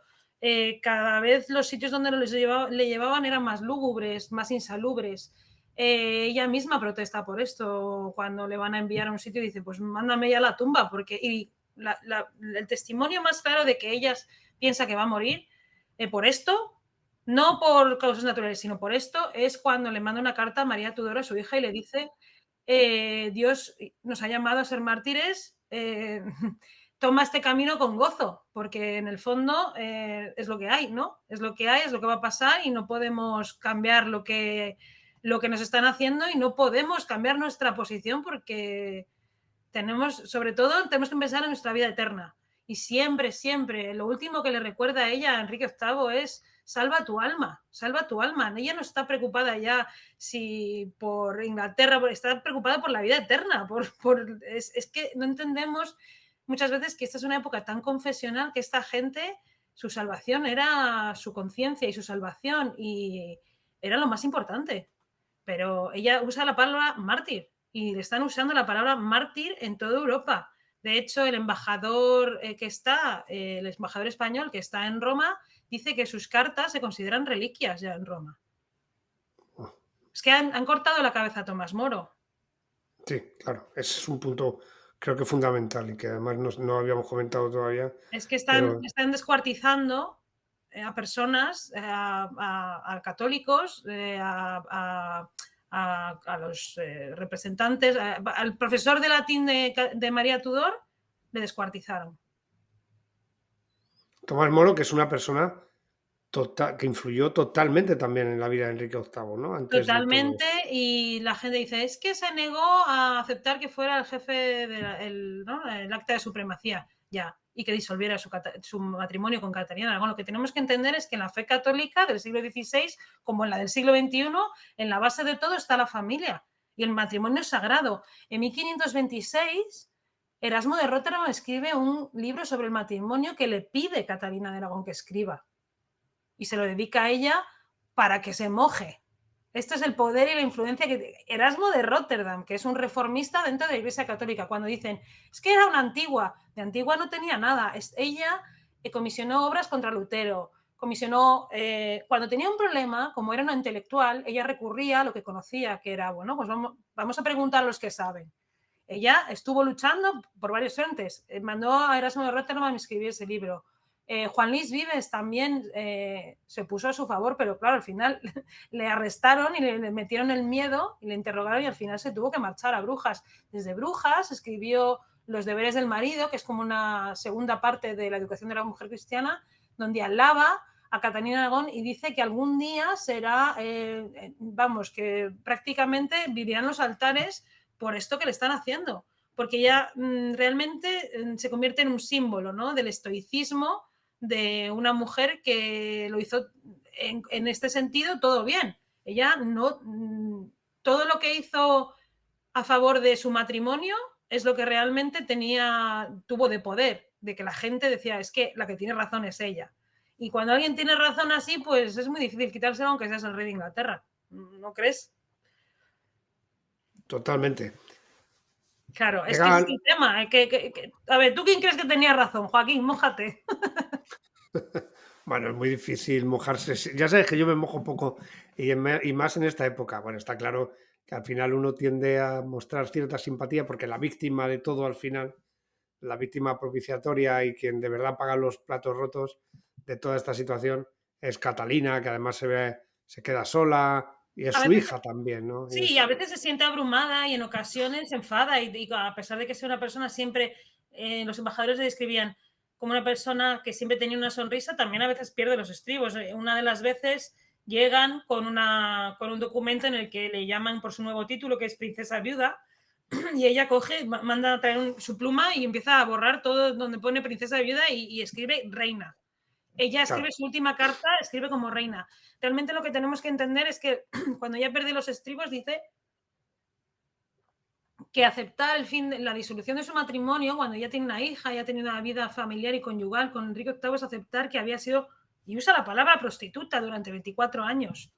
Cada vez los sitios donde le llevaban eran más lúgubres, más insalubres. Ella misma protesta por esto. Cuando le van a enviar a un sitio dice, pues mándame ya a la tumba, porque el testimonio más claro de que ella piensa que va a morir por esto, no por causas naturales, sino por esto, es cuando le manda una carta a María Tudor, a su hija, y le dice, Dios nos ha llamado a ser mártires, toma este camino con gozo, porque en el fondo es lo que hay, ¿no? Es lo que hay, es lo que va a pasar y no podemos cambiar lo que nos están haciendo y no podemos cambiar nuestra posición porque sobre todo, tenemos que pensar en nuestra vida eterna. Y siempre, siempre, lo último que le recuerda a ella, a Enrique VIII, es salva tu alma, salva tu alma. Ella no está preocupada ya si por Inglaterra, está preocupada por la vida eterna. Es que no entendemos muchas veces que esta es una época tan confesional que esta gente, su salvación era su conciencia y su salvación y era lo más importante. Pero ella usa la palabra mártir y le están usando la palabra mártir en toda Europa. De hecho, el embajador el embajador español que está en Roma, dice que sus cartas se consideran reliquias ya en Roma. Oh, Es que han cortado la cabeza a Tomás Moro. sí, claro, ese es un punto creo que fundamental y que además no habíamos comentado todavía, Es que pero están descuartizando a personas, a católicos, a los representantes, al profesor de latín de María Tudor, le descuartizaron. Tomás Moro, que es una persona que influyó totalmente también en la vida de Enrique VIII, ¿no? Antes de todo Totalmente, esto. y la gente dice, es que se negó a aceptar que fuera el jefe del ¿no? el acta de supremacía, ya, y que disolviera su matrimonio con Catalina de Aragón. Lo que tenemos que entender es que en la fe católica del siglo XVI, como en la del siglo XXI, en la base de todo está la familia, y el matrimonio es sagrado. En 1526, Erasmo de Róterdam escribe un libro sobre el matrimonio que le pide Catalina de Aragón que escriba, y se lo dedica a ella para que se moje. Este es el poder y la influencia que Erasmo de Róterdam, que es un reformista dentro de la Iglesia Católica, cuando dicen, es que era una antigua, de antigua no tenía nada. Ella comisionó obras contra Lutero, cuando tenía un problema, como era una intelectual, ella recurría a lo que conocía, que era, bueno, pues vamos a preguntar a los que saben. Ella estuvo luchando por varios frentes, mandó a Erasmo de Róterdam a escribir ese libro. Juan Luis Vives también se puso a su favor, pero claro, al final le arrestaron y le metieron el miedo y le interrogaron y al final se tuvo que marchar a Brujas. Desde Brujas escribió Los deberes del marido, que es como una segunda parte de la educación de la mujer cristiana, donde alaba a Catalina de Aragón y dice que algún día será, que prácticamente vivirán los altares por esto que le están haciendo, porque ella realmente se convierte en un símbolo, ¿no?, del estoicismo de una mujer que lo hizo en este sentido todo bien. Ella no, todo lo que hizo a favor de su matrimonio es lo que realmente tuvo de poder, de que la gente decía, es que la que tiene razón es ella. Y cuando alguien tiene razón así, pues es muy difícil quitárselo aunque seas el rey de Inglaterra. ¿No crees? Totalmente. Claro, es que ese es Llegaban, el tema. A ver, ¿tú quién crees que tenía razón, Joaquín? Mójate. bueno, es muy difícil mojarse. Ya sabes que yo me mojo un poco y más en esta época. Bueno, está claro que al final uno tiende a mostrar cierta simpatía porque la víctima de todo al final, la víctima propiciatoria y quien de verdad paga los platos rotos de toda esta situación es Catalina, que además se queda sola y es A su veces, hija también, ¿no? Y sí, a veces se siente abrumada y en ocasiones se enfada y a pesar de que sea una persona siempre, los embajadores le describían como una persona que siempre tenía una sonrisa, también a veces pierde los estribos. Una de las veces llegan con un documento en el que le llaman por su nuevo título, que es princesa viuda, y ella coge, manda a traer su pluma y empieza a borrar todo donde pone princesa viuda y escribe reina. Ella escribe claro, su última carta, escribe como reina. Realmente lo que tenemos que entender es que cuando ella pierde los estribos dice que aceptar la disolución de su matrimonio, cuando ella tiene una hija, ya ha tenido una vida familiar y conyugal con Enrique VIII, es aceptar que había sido, y usa la palabra prostituta durante 24 años.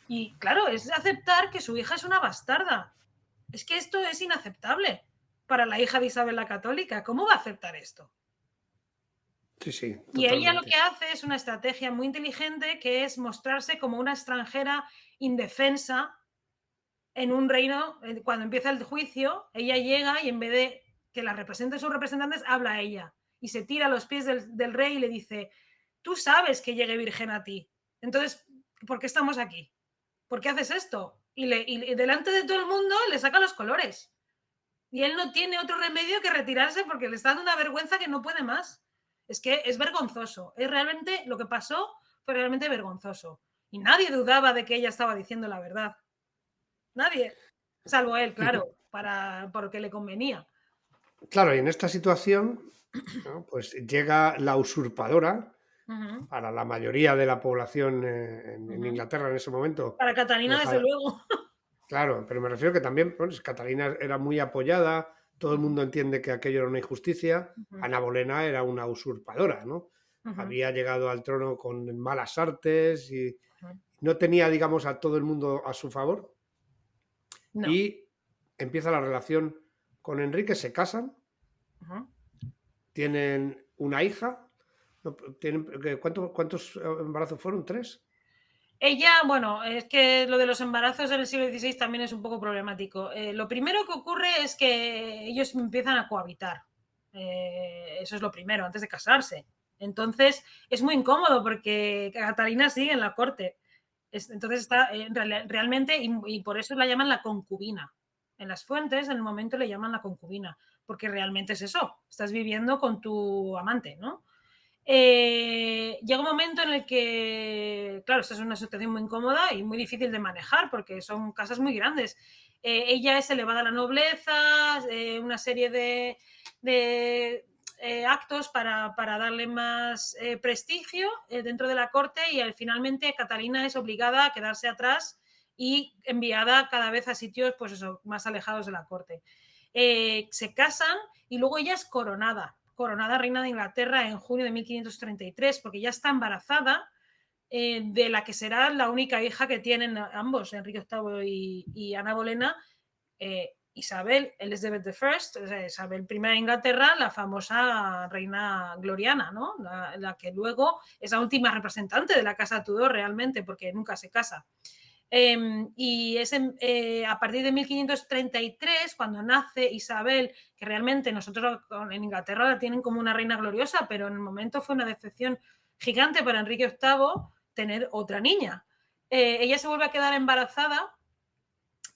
Y claro, es aceptar que su hija es una bastarda. Es que esto es inaceptable para la hija de Isabel la Católica. ¿Cómo va a aceptar esto? sí, sí, Y ella lo totalmente. que hace es una estrategia muy inteligente, que es mostrarse como una extranjera indefensa en un reino. Cuando empieza el juicio, ella llega y en vez de que la representen sus representantes, habla a ella y se tira a los pies del rey y le dice, tú sabes que llegué virgen a ti, entonces, ¿por qué estamos aquí? ¿Por qué haces esto? Y delante de todo el mundo le saca los colores. Y él no tiene otro remedio que retirarse porque le está dando una vergüenza que no puede más. Es que es vergonzoso. Es realmente, lo que pasó fue realmente vergonzoso. Y nadie dudaba de que ella estaba diciendo la verdad. Nadie. Salvo él, claro, porque le convenía. Claro, y en esta situación, ¿no? Pues llega la usurpadora Ujú, para la mayoría de la población en ujú. Inglaterra en ese momento. Para Catalina, desde Deja, luego. claro, pero me refiero que también pues, Catalina era muy apoyada, todo el mundo entiende que aquello era una injusticia. Ujú, Ana Bolena era una usurpadora, ¿no? ujú, Había llegado al trono con malas artes y ujú. no tenía, digamos, a todo el mundo a su favor. No. Y empieza la relación con Enrique, se casan Ujú. tienen una hija. ¿Cuántos embarazos fueron? ¿3? Ella, bueno, es que lo de los embarazos en el siglo XVI también es un poco problemático. Lo primero que ocurre es que ellos empiezan a cohabitar. Eso es lo primero, antes de casarse. Entonces, es muy incómodo porque Catalina sigue en la corte. Entonces, está realmente, y por eso la llaman la concubina. En las fuentes, en el momento le llaman la concubina, porque realmente es eso. Estás viviendo con tu amante, ¿no? Llega un momento en el que, claro, esta es una situación muy incómoda y muy difícil de manejar porque son casas muy grandes. Ella es elevada a la nobleza, una serie de actos para darle más prestigio dentro de la corte y finalmente Catalina es obligada a quedarse atrás y enviada cada vez a sitios pues eso, más alejados de la corte. Se casan y luego ella es coronada reina de Inglaterra en junio de 1533, porque ya está embarazada de la que será la única hija que tienen ambos, Enrique VIII y Ana Bolena, Isabel Elizabeth I, o sea, Isabel I de Inglaterra, la famosa reina gloriana, ¿no? La que luego es la última representante de la casa Tudor realmente, porque nunca se casa. Y es a partir de 1533, cuando nace Isabel, que realmente nosotros en Inglaterra la tienen como una reina gloriosa, pero en el momento fue una decepción gigante para Enrique VIII tener otra niña. Ella se vuelve a quedar embarazada,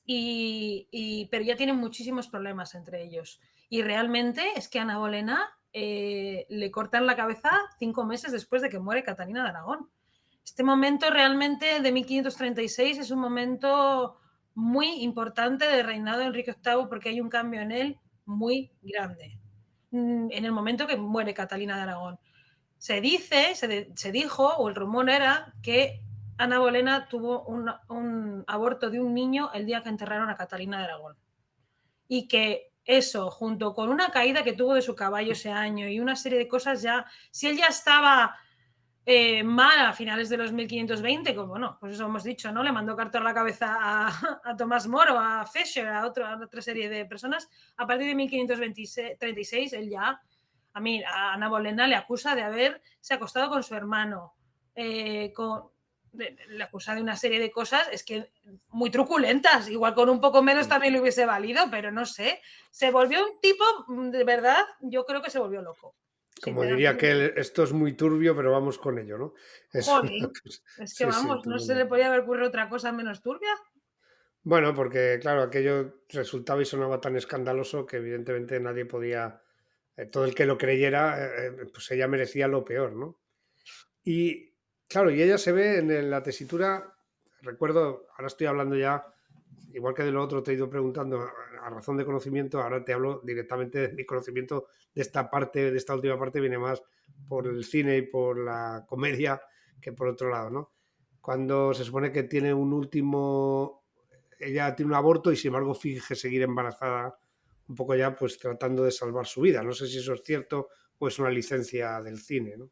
pero ya tienen muchísimos problemas entre ellos. Y realmente es que a Ana Bolena le cortan la cabeza 5 meses después de que muere Catalina de Aragón. Este momento realmente de 1536 es un momento muy importante del reinado de Enrique VIII porque hay un cambio en él muy grande. En el momento que muere Catalina de Aragón. Se dijo, o el rumor era, que Ana Bolena tuvo un aborto de un niño el día que enterraron a Catalina de Aragón. Y que eso, junto con una caída que tuvo de su caballo ese año y una serie de cosas ya, si él ya estaba mal a finales de los 1520, como bueno, pues eso hemos dicho, ¿no? Le mandó cartar la cabeza a Tomás Moro, a Fisher, a otra serie de personas. A partir de 1536, él ya, a Ana Bolena le acusa de haberse acostado con su hermano, le acusa de una serie de cosas, es que muy truculentas, igual con un poco menos también le hubiese valido, pero no sé, se volvió un tipo, de verdad, yo creo que se volvió loco. Como diría que esto es muy turbio, pero vamos con ello, ¿no? Jolín, es que sí, sí, vamos, no se le podía haber ocurrido otra cosa menos turbia. Bueno, porque claro, aquello resultaba y sonaba tan escandaloso que evidentemente nadie podía, todo el que lo creyera, pues ella merecía lo peor, ¿no? Y claro, y ella se ve en la tesitura, recuerdo, ahora estoy hablando ya, igual que de lo otro te he ido preguntando a razón de conocimiento, ahora te hablo directamente de mi conocimiento de esta parte, de esta última parte, viene más por el cine y por la comedia que por otro lado, ¿no? Cuando se supone que tiene un último, ella tiene un aborto y sin embargo finge seguir embarazada, un poco ya pues tratando de salvar su vida. No sé si eso es cierto o es una licencia del cine, ¿no?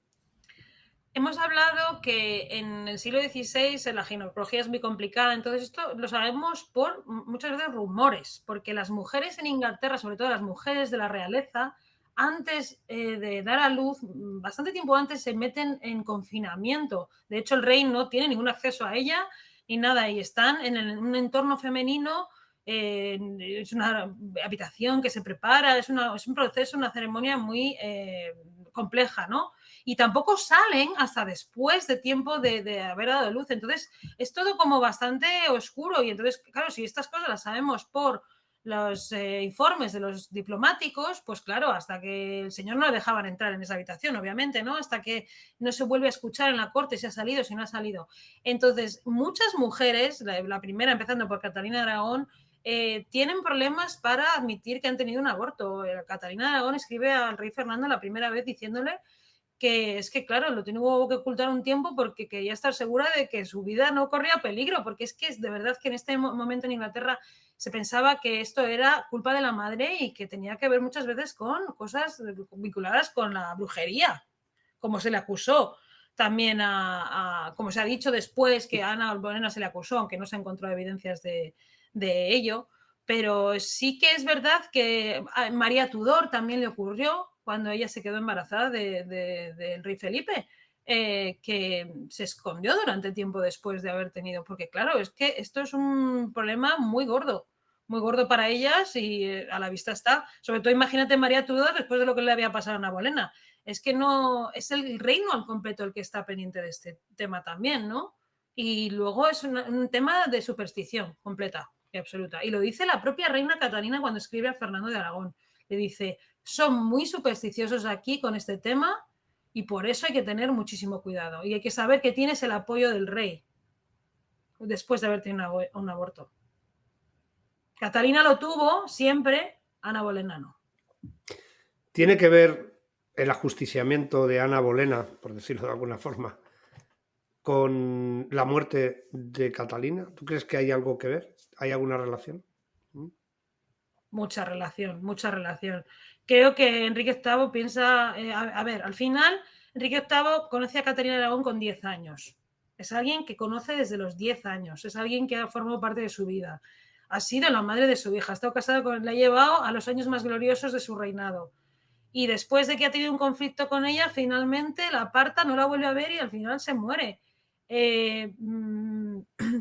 Hemos hablado que en el siglo XVI la ginecología es muy complicada, entonces esto lo sabemos por muchas veces rumores, porque las mujeres en Inglaterra, sobre todo las mujeres de la realeza, antes de dar a luz, bastante tiempo antes, se meten en confinamiento. De hecho, el rey no tiene ningún acceso a ella ni nada, y están en un entorno femenino, es una habitación que se prepara, es un proceso, una ceremonia muy compleja, ¿no? Y tampoco salen hasta después de tiempo de haber dado luz. Entonces, es todo como bastante oscuro. Y entonces, claro, si estas cosas las sabemos por los informes de los diplomáticos, pues claro, hasta que el señor no le dejaban entrar en esa habitación, obviamente, ¿no? Hasta que no se vuelve a escuchar en la corte si ha salido, si no ha salido. Entonces, muchas mujeres, la primera empezando por Catalina de Aragón, tienen problemas para admitir que han tenido un aborto. Catalina de Aragón escribe al rey Fernando la primera vez diciéndole que es que, claro, lo tuvo que ocultar un tiempo porque quería estar segura de que su vida no corría peligro, porque es que de verdad que en este momento en Inglaterra se pensaba que esto era culpa de la madre y que tenía que ver muchas veces con cosas vinculadas con la brujería, como se le acusó también como se ha dicho después que a Ana Bolena se le acusó, aunque no se encontró evidencias de ello, Pero sí que es verdad que a María Tudor también le ocurrió cuando ella se quedó embarazada del rey Felipe, que se escondió durante tiempo después de haber tenido, porque claro, es que esto es un problema muy gordo para ellas y a la vista está. Sobre todo imagínate María Tudor después de lo que le había pasado a Ana Bolena. Es que no, es el reino al completo el que está pendiente de este tema también, ¿no? Y luego es un tema de superstición completa y absoluta. Y lo dice la propia reina Catalina cuando escribe a Fernando de Aragón. Le dice, son muy supersticiosos aquí con este tema y por eso hay que tener muchísimo cuidado. Y hay que saber que tienes el apoyo del rey después de haber tenido un aborto. Catalina lo tuvo siempre, Ana Bolena no. ¿Tiene que ver el ajusticiamiento de Ana Bolena, por decirlo de alguna forma, con la muerte de Catalina? ¿Tú crees que hay algo que ver? ¿Hay alguna relación? Mucha relación, mucha relación. Creo que Enrique VIII piensa, a ver, al final, Enrique VIII conoce a Catalina de Aragón con 10 años. Es alguien que conoce desde los 10 años, es alguien que ha formado parte de su vida. Ha sido la madre de su hija, ha estado casado con, la ha llevado a los años más gloriosos de su reinado. Y después de que ha tenido un conflicto con ella, finalmente la aparta, no la vuelve a ver y al final se muere.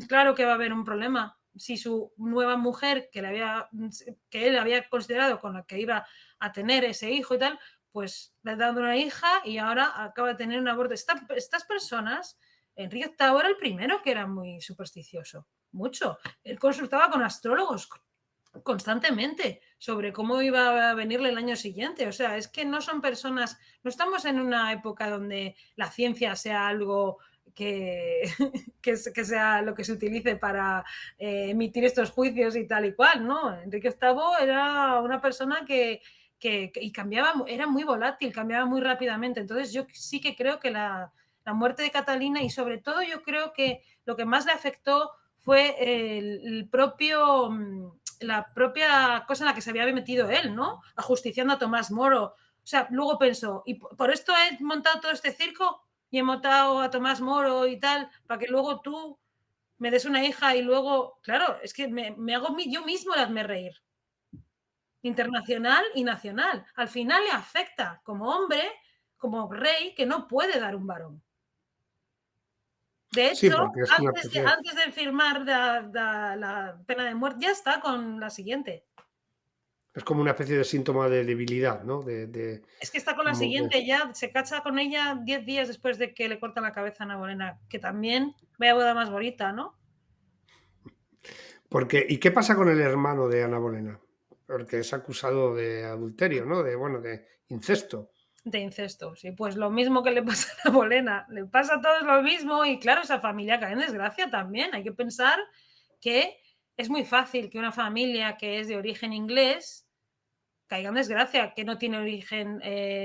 Claro que va a haber un problema. Si su nueva mujer, que él había considerado con la que iba a tener ese hijo y tal, pues le ha dado una hija y ahora acaba de tener un aborto. Estas personas, Enrique VIII era el primero que era muy supersticioso, mucho. Él consultaba con astrólogos constantemente sobre cómo iba a venirle el año siguiente. O sea, es que no son personas, no estamos en una época donde la ciencia sea algo que sea lo que se utilice para emitir estos juicios y tal y cual, ¿no? Enrique VIII era una persona que y cambiaba, era muy volátil, cambiaba muy rápidamente. Entonces yo sí que creo que la muerte de Catalina y sobre todo yo creo que lo que más le afectó fue el propio la propia cosa en la que se había metido él, ¿no? Ajusticiando a Tomás Moro. O sea, luego pensó, ¿y por esto he montado todo este circo? Y he montado a Tomás Moro y tal, para que luego tú me des una hija y luego, claro, es que me hago yo mismo el hazme reír. Internacional y nacional. Al final le afecta como hombre, como rey, que no puede dar un varón. De Sí, hecho, porque es una especie... antes de firmar la pena de muerte, ya está con la siguiente. Es como una especie de síntoma de debilidad, ¿no? Es que está con la como que... siguiente, ya se cacha con ella 10 días después de que le cortan la cabeza a Ana Bolena, que también vaya boda más bonita, ¿no? Porque, ¿y qué pasa con el hermano de Ana Bolena? Porque es acusado de adulterio, ¿no? De incesto. De incesto, sí, pues lo mismo que le pasa a Ana Bolena, le pasa a todos lo mismo y claro, esa familia cae en desgracia también. Hay que pensar que es muy fácil que una familia que es de origen inglés caiga en desgracia, que no tiene origen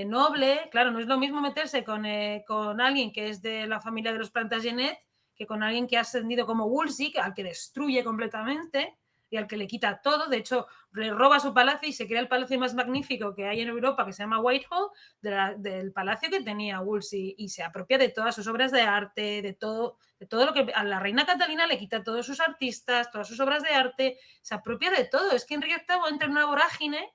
noble. Claro, no es lo mismo meterse con alguien que es de la familia de los Plantagenet que con alguien que ha ascendido como Wolsey, al que destruye completamente y al que le quita todo. De hecho, le roba su palacio y se crea el palacio más magnífico que hay en Europa, que se llama Whitehall, del palacio que tenía Wolsey, y se apropia de todas sus obras de arte, de todo lo que a la reina Catalina le quita todos sus artistas, todas sus obras de arte, se apropia de todo. Es que Enrique VIII entra en una vorágine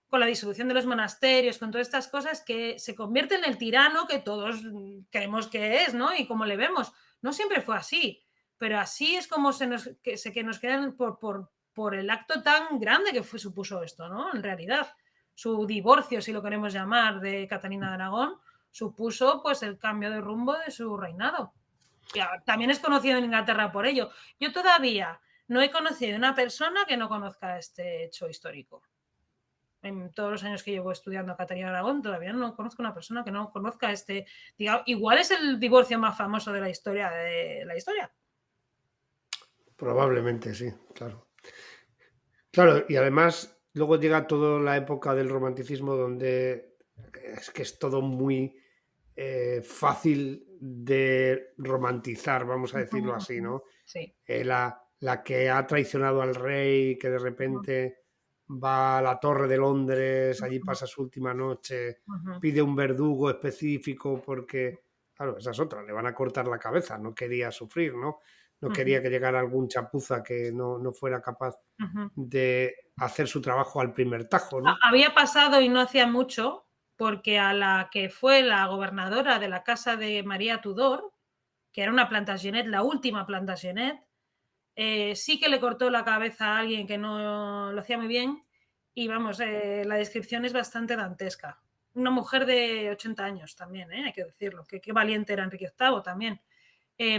con la disolución de los monasterios, con todas estas cosas, que se convierte en el tirano que todos creemos que es, ¿no? Y como le vemos. No siempre fue así, pero así es como se nos quedan por el acto tan grande que supuso esto, ¿no? En realidad, su divorcio, si lo queremos llamar, de Catalina de Aragón, supuso pues el cambio de rumbo de su reinado. Y también es conocido en Inglaterra por ello. Yo todavía no he conocido una persona que no conozca este hecho histórico. En todos los años que llevo estudiando a Catalina Aragón, todavía no conozco una persona que no conozca digamos, igual es el divorcio más famoso de la historia Probablemente, sí, claro. Claro, y además luego llega toda la época del romanticismo donde es que es todo muy fácil de romantizar, vamos a decirlo así, ¿no? Sí. La que ha traicionado al rey, que de repente va a la Torre de Londres, allí pasa su última noche, pide un verdugo específico porque, claro, esa es otra, le van a cortar la cabeza, no quería sufrir, ¿no? no quería que llegara algún chapuza que no fuera capaz de hacer su trabajo al primer tajo, ¿no? Había pasado y no hacía mucho, porque a la que fue la gobernadora de la casa de María Tudor, que era una Plantagenet, la última Plantagenet, sí que le cortó la cabeza a alguien que no lo hacía muy bien. Y vamos, la descripción es bastante dantesca. Una mujer de 80 años también, hay que decirlo. Qué valiente era Enrique VIII también.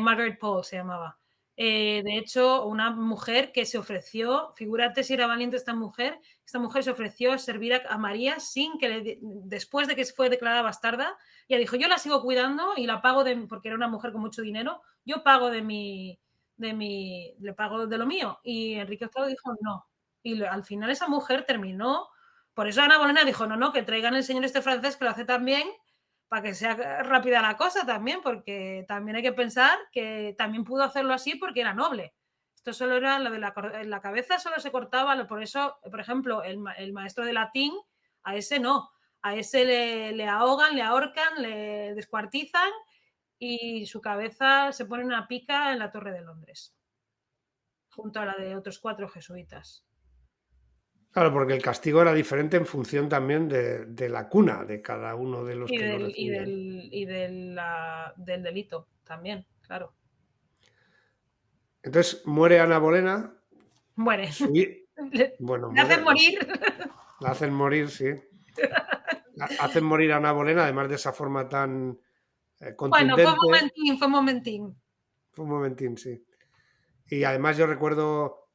Margaret Pole se llamaba. De hecho, una mujer que se ofreció, figúrate si era valiente esta mujer se ofreció a servir a María sin que después de que fue declarada bastarda, ella dijo, yo la sigo cuidando y la pago porque era una mujer con mucho dinero, yo pago le pago de lo mío. Y Enrique VIII dijo no. Y al final esa mujer terminó, por eso Ana Bolena dijo, no, que traigan el señor este francés que lo hace tan bien, para que sea rápida la cosa también, porque también hay que pensar que también pudo hacerlo así porque era noble. Esto solo era lo de la cabeza, solo se cortaba, por eso, por ejemplo, el maestro de latín, a ese no, a ese le ahogan, le ahorcan, le descuartizan y su cabeza se pone una pica en la Torre de Londres, junto a la de otros 4 jesuitas. Claro, porque el castigo era diferente en función también de la cuna de cada uno de los que lo recibían. Del delito también, claro. Entonces muere Ana Bolena. Muere. Bueno, Le hacen morir. La hacen morir, sí. Hacen morir a Ana Bolena, además de esa forma tan contundente. Bueno, fue un momentín. Fue un momentín, sí. Y además yo recuerdo,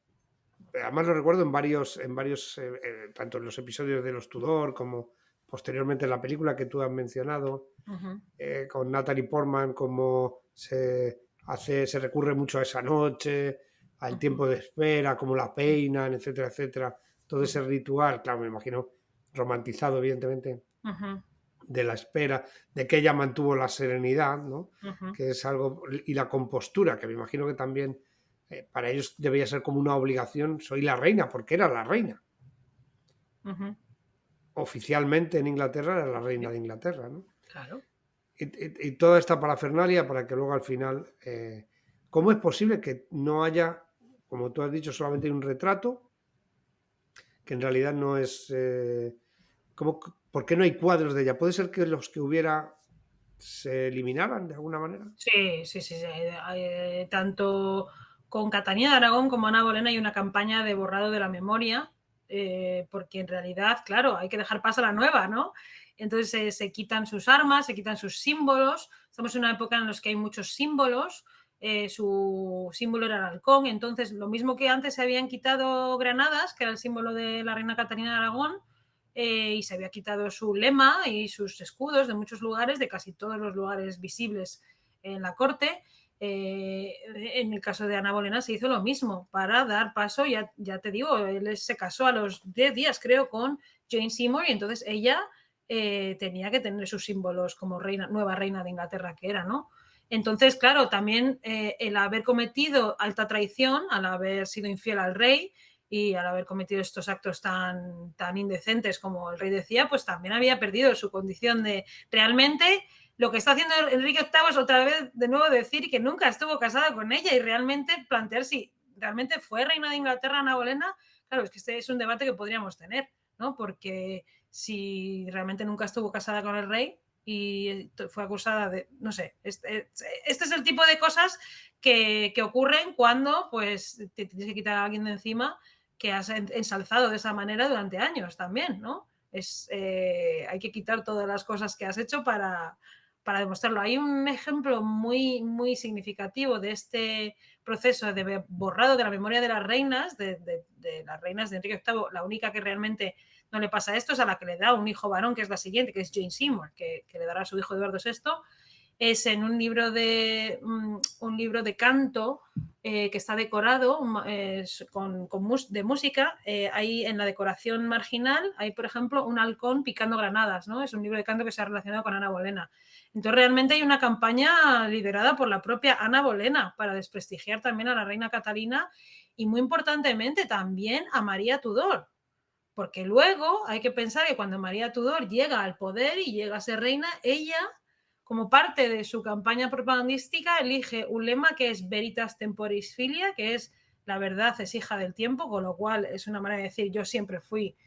además lo recuerdo en varios tanto en los episodios de los Tudor como posteriormente en la película que tú has mencionado, con Natalie Portman, como se recurre mucho a esa noche, al tiempo de espera, cómo la peinan, etcétera, etcétera. Todo ese ritual, claro, me imagino romantizado, evidentemente, de la espera, de que ella mantuvo la serenidad, ¿no? Que es algo, y la compostura, que me imagino que también para ellos debía ser como una obligación. Soy la reina, porque era la reina. Oficialmente en Inglaterra era la reina de Inglaterra, ¿no? Claro. Y toda esta parafernalia para que luego al final, ¿cómo es posible que no haya, como tú has dicho, solamente un retrato, que en realidad no es... ¿por qué no hay cuadros de ella? ¿Puede ser que los que hubiera se eliminaran de alguna manera? Sí. Tanto con Catalina de Aragón como Ana Bolena hay una campaña de borrado de la memoria, porque en realidad, claro, hay que dejar paso a la nueva, ¿no? Entonces se quitan sus armas, se quitan sus símbolos. Estamos en una época en la que hay muchos símbolos. Su símbolo era el halcón. Entonces, lo mismo que antes se habían quitado granadas, que era el símbolo de la reina Catalina de Aragón, y se había quitado su lema y sus escudos de muchos lugares, de casi todos los lugares visibles en la corte. En el caso de Ana Bolena se hizo lo mismo para dar paso, ya te digo, él se casó a los 10 días creo con Jane Seymour y entonces ella tenía que tener sus símbolos como nueva reina de Inglaterra que era, ¿no? Entonces, claro, también el haber cometido alta traición, al haber sido infiel al rey y al haber cometido estos actos tan indecentes como el rey decía, pues también había perdido su condición de realmente. Lo que está haciendo Enrique VIII es otra vez de nuevo decir que nunca estuvo casado con ella y realmente plantear si realmente fue reina de Inglaterra Ana Bolena. Claro, es que este es un debate que podríamos tener, ¿no? Porque si realmente nunca estuvo casada con el rey y fue acusada de, no sé, este es el tipo de cosas que ocurren cuando pues te tienes que quitar a alguien de encima que has ensalzado de esa manera durante años también, ¿no? Hay que quitar todas las cosas que has hecho para demostrarlo. Hay un ejemplo muy, muy significativo de este proceso de borrado de la memoria de las reinas, de las reinas de Enrique VIII. La única que realmente no le pasa esto es a la que le da un hijo varón, que es la siguiente, que es Jane Seymour, que le dará a su hijo Eduardo VI. Es en un libro de canto que está decorado de música. Hay en la decoración marginal, hay por ejemplo un halcón picando granadas, ¿no? Es un libro de canto que se ha relacionado con Ana Bolena. Entonces realmente hay una campaña liderada por la propia Ana Bolena para desprestigiar también a la reina Catalina y muy importantemente también a María Tudor. Porque luego hay que pensar que cuando María Tudor llega al poder y llega a ser reina, ella como parte de su campaña propagandística, elige un lema que es Veritas Temporis Filia, que es la verdad es hija del tiempo, con lo cual es una manera de decir yo siempre fui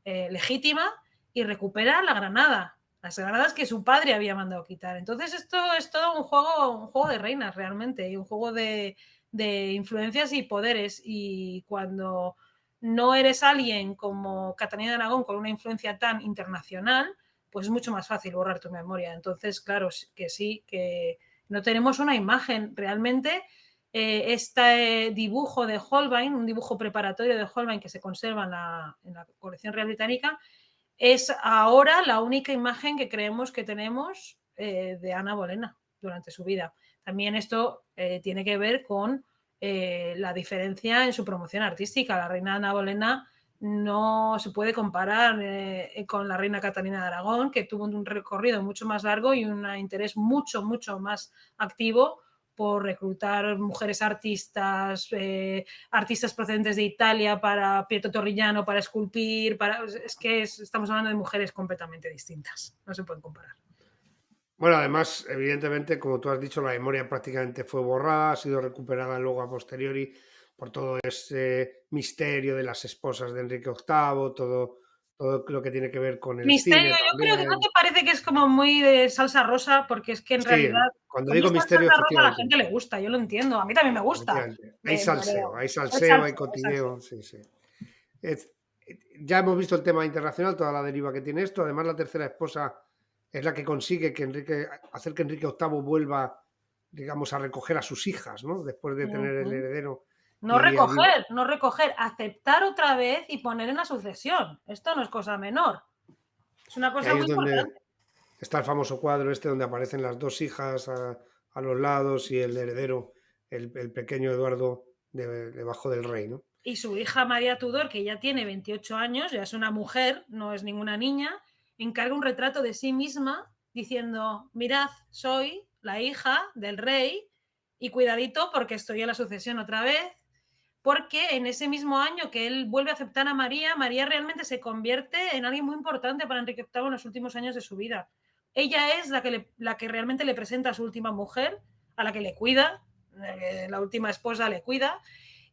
legítima, y recupera la granada, las granadas que su padre había mandado quitar. Entonces esto es todo un juego de reinas realmente, y un juego de influencias y poderes, y cuando no eres alguien como Catalina de Aragón con una influencia tan internacional, pues es mucho más fácil borrar tu memoria. Entonces, claro que sí, que no tenemos una imagen realmente. Este dibujo de Holbein, un dibujo preparatorio de Holbein que se conserva en la colección real británica, es ahora la única imagen que creemos que tenemos de Ana Bolena durante su vida. También esto tiene que ver con la diferencia en su promoción artística. La reina Ana Bolena no se puede comparar con la reina Catalina de Aragón, que tuvo un recorrido mucho más largo y un interés mucho, mucho más activo por reclutar mujeres artistas, artistas procedentes de Italia para Pietro Torrigliano, para esculpir, es que estamos hablando de mujeres completamente distintas, no se pueden comparar. Bueno, además, evidentemente, como tú has dicho, la memoria prácticamente fue borrada, ha sido recuperada luego a posteriori por todo ese misterio de las esposas de Enrique VIII, todo lo que tiene que ver con el Misterio, cine yo creo que no también. te parece que es como muy de salsa rosa, porque es que en Sí, realidad cuando cuando digo está misterio, salsa rosa a la efectivamente, gente le gusta, yo lo entiendo, a mí también me gusta, efectivamente. pero Hay es salseo, hay salseo, es salseo. cotilleo, sí, sí. Es- ya hemos visto el tema internacional, toda la deriva que tiene esto. Además, la tercera esposa es la que consigue hacer que Enrique VIII vuelva, digamos, a recoger a sus hijas, ¿no? Después de tener el heredero. No Y allí recoger, no recoger, aceptar otra vez y poner en la sucesión. Esto no es cosa menor, es una y cosa ahí muy es donde importante. está el famoso cuadro este donde aparecen las dos hijas a los lados y el heredero, el pequeño Eduardo, debajo del rey, ¿no? Y su hija María Tudor, que ya tiene 28 años, ya es una mujer, no es ninguna niña, encarga un retrato de sí misma diciendo, mirad, soy la hija del rey y cuidadito porque estoy en la sucesión otra vez, porque en ese mismo año que él vuelve a aceptar a María, María realmente se convierte en alguien muy importante para Enrique VIII en los últimos años de su vida. Ella es la que realmente le presenta a su última mujer, a la que le cuida, la última esposa le cuida,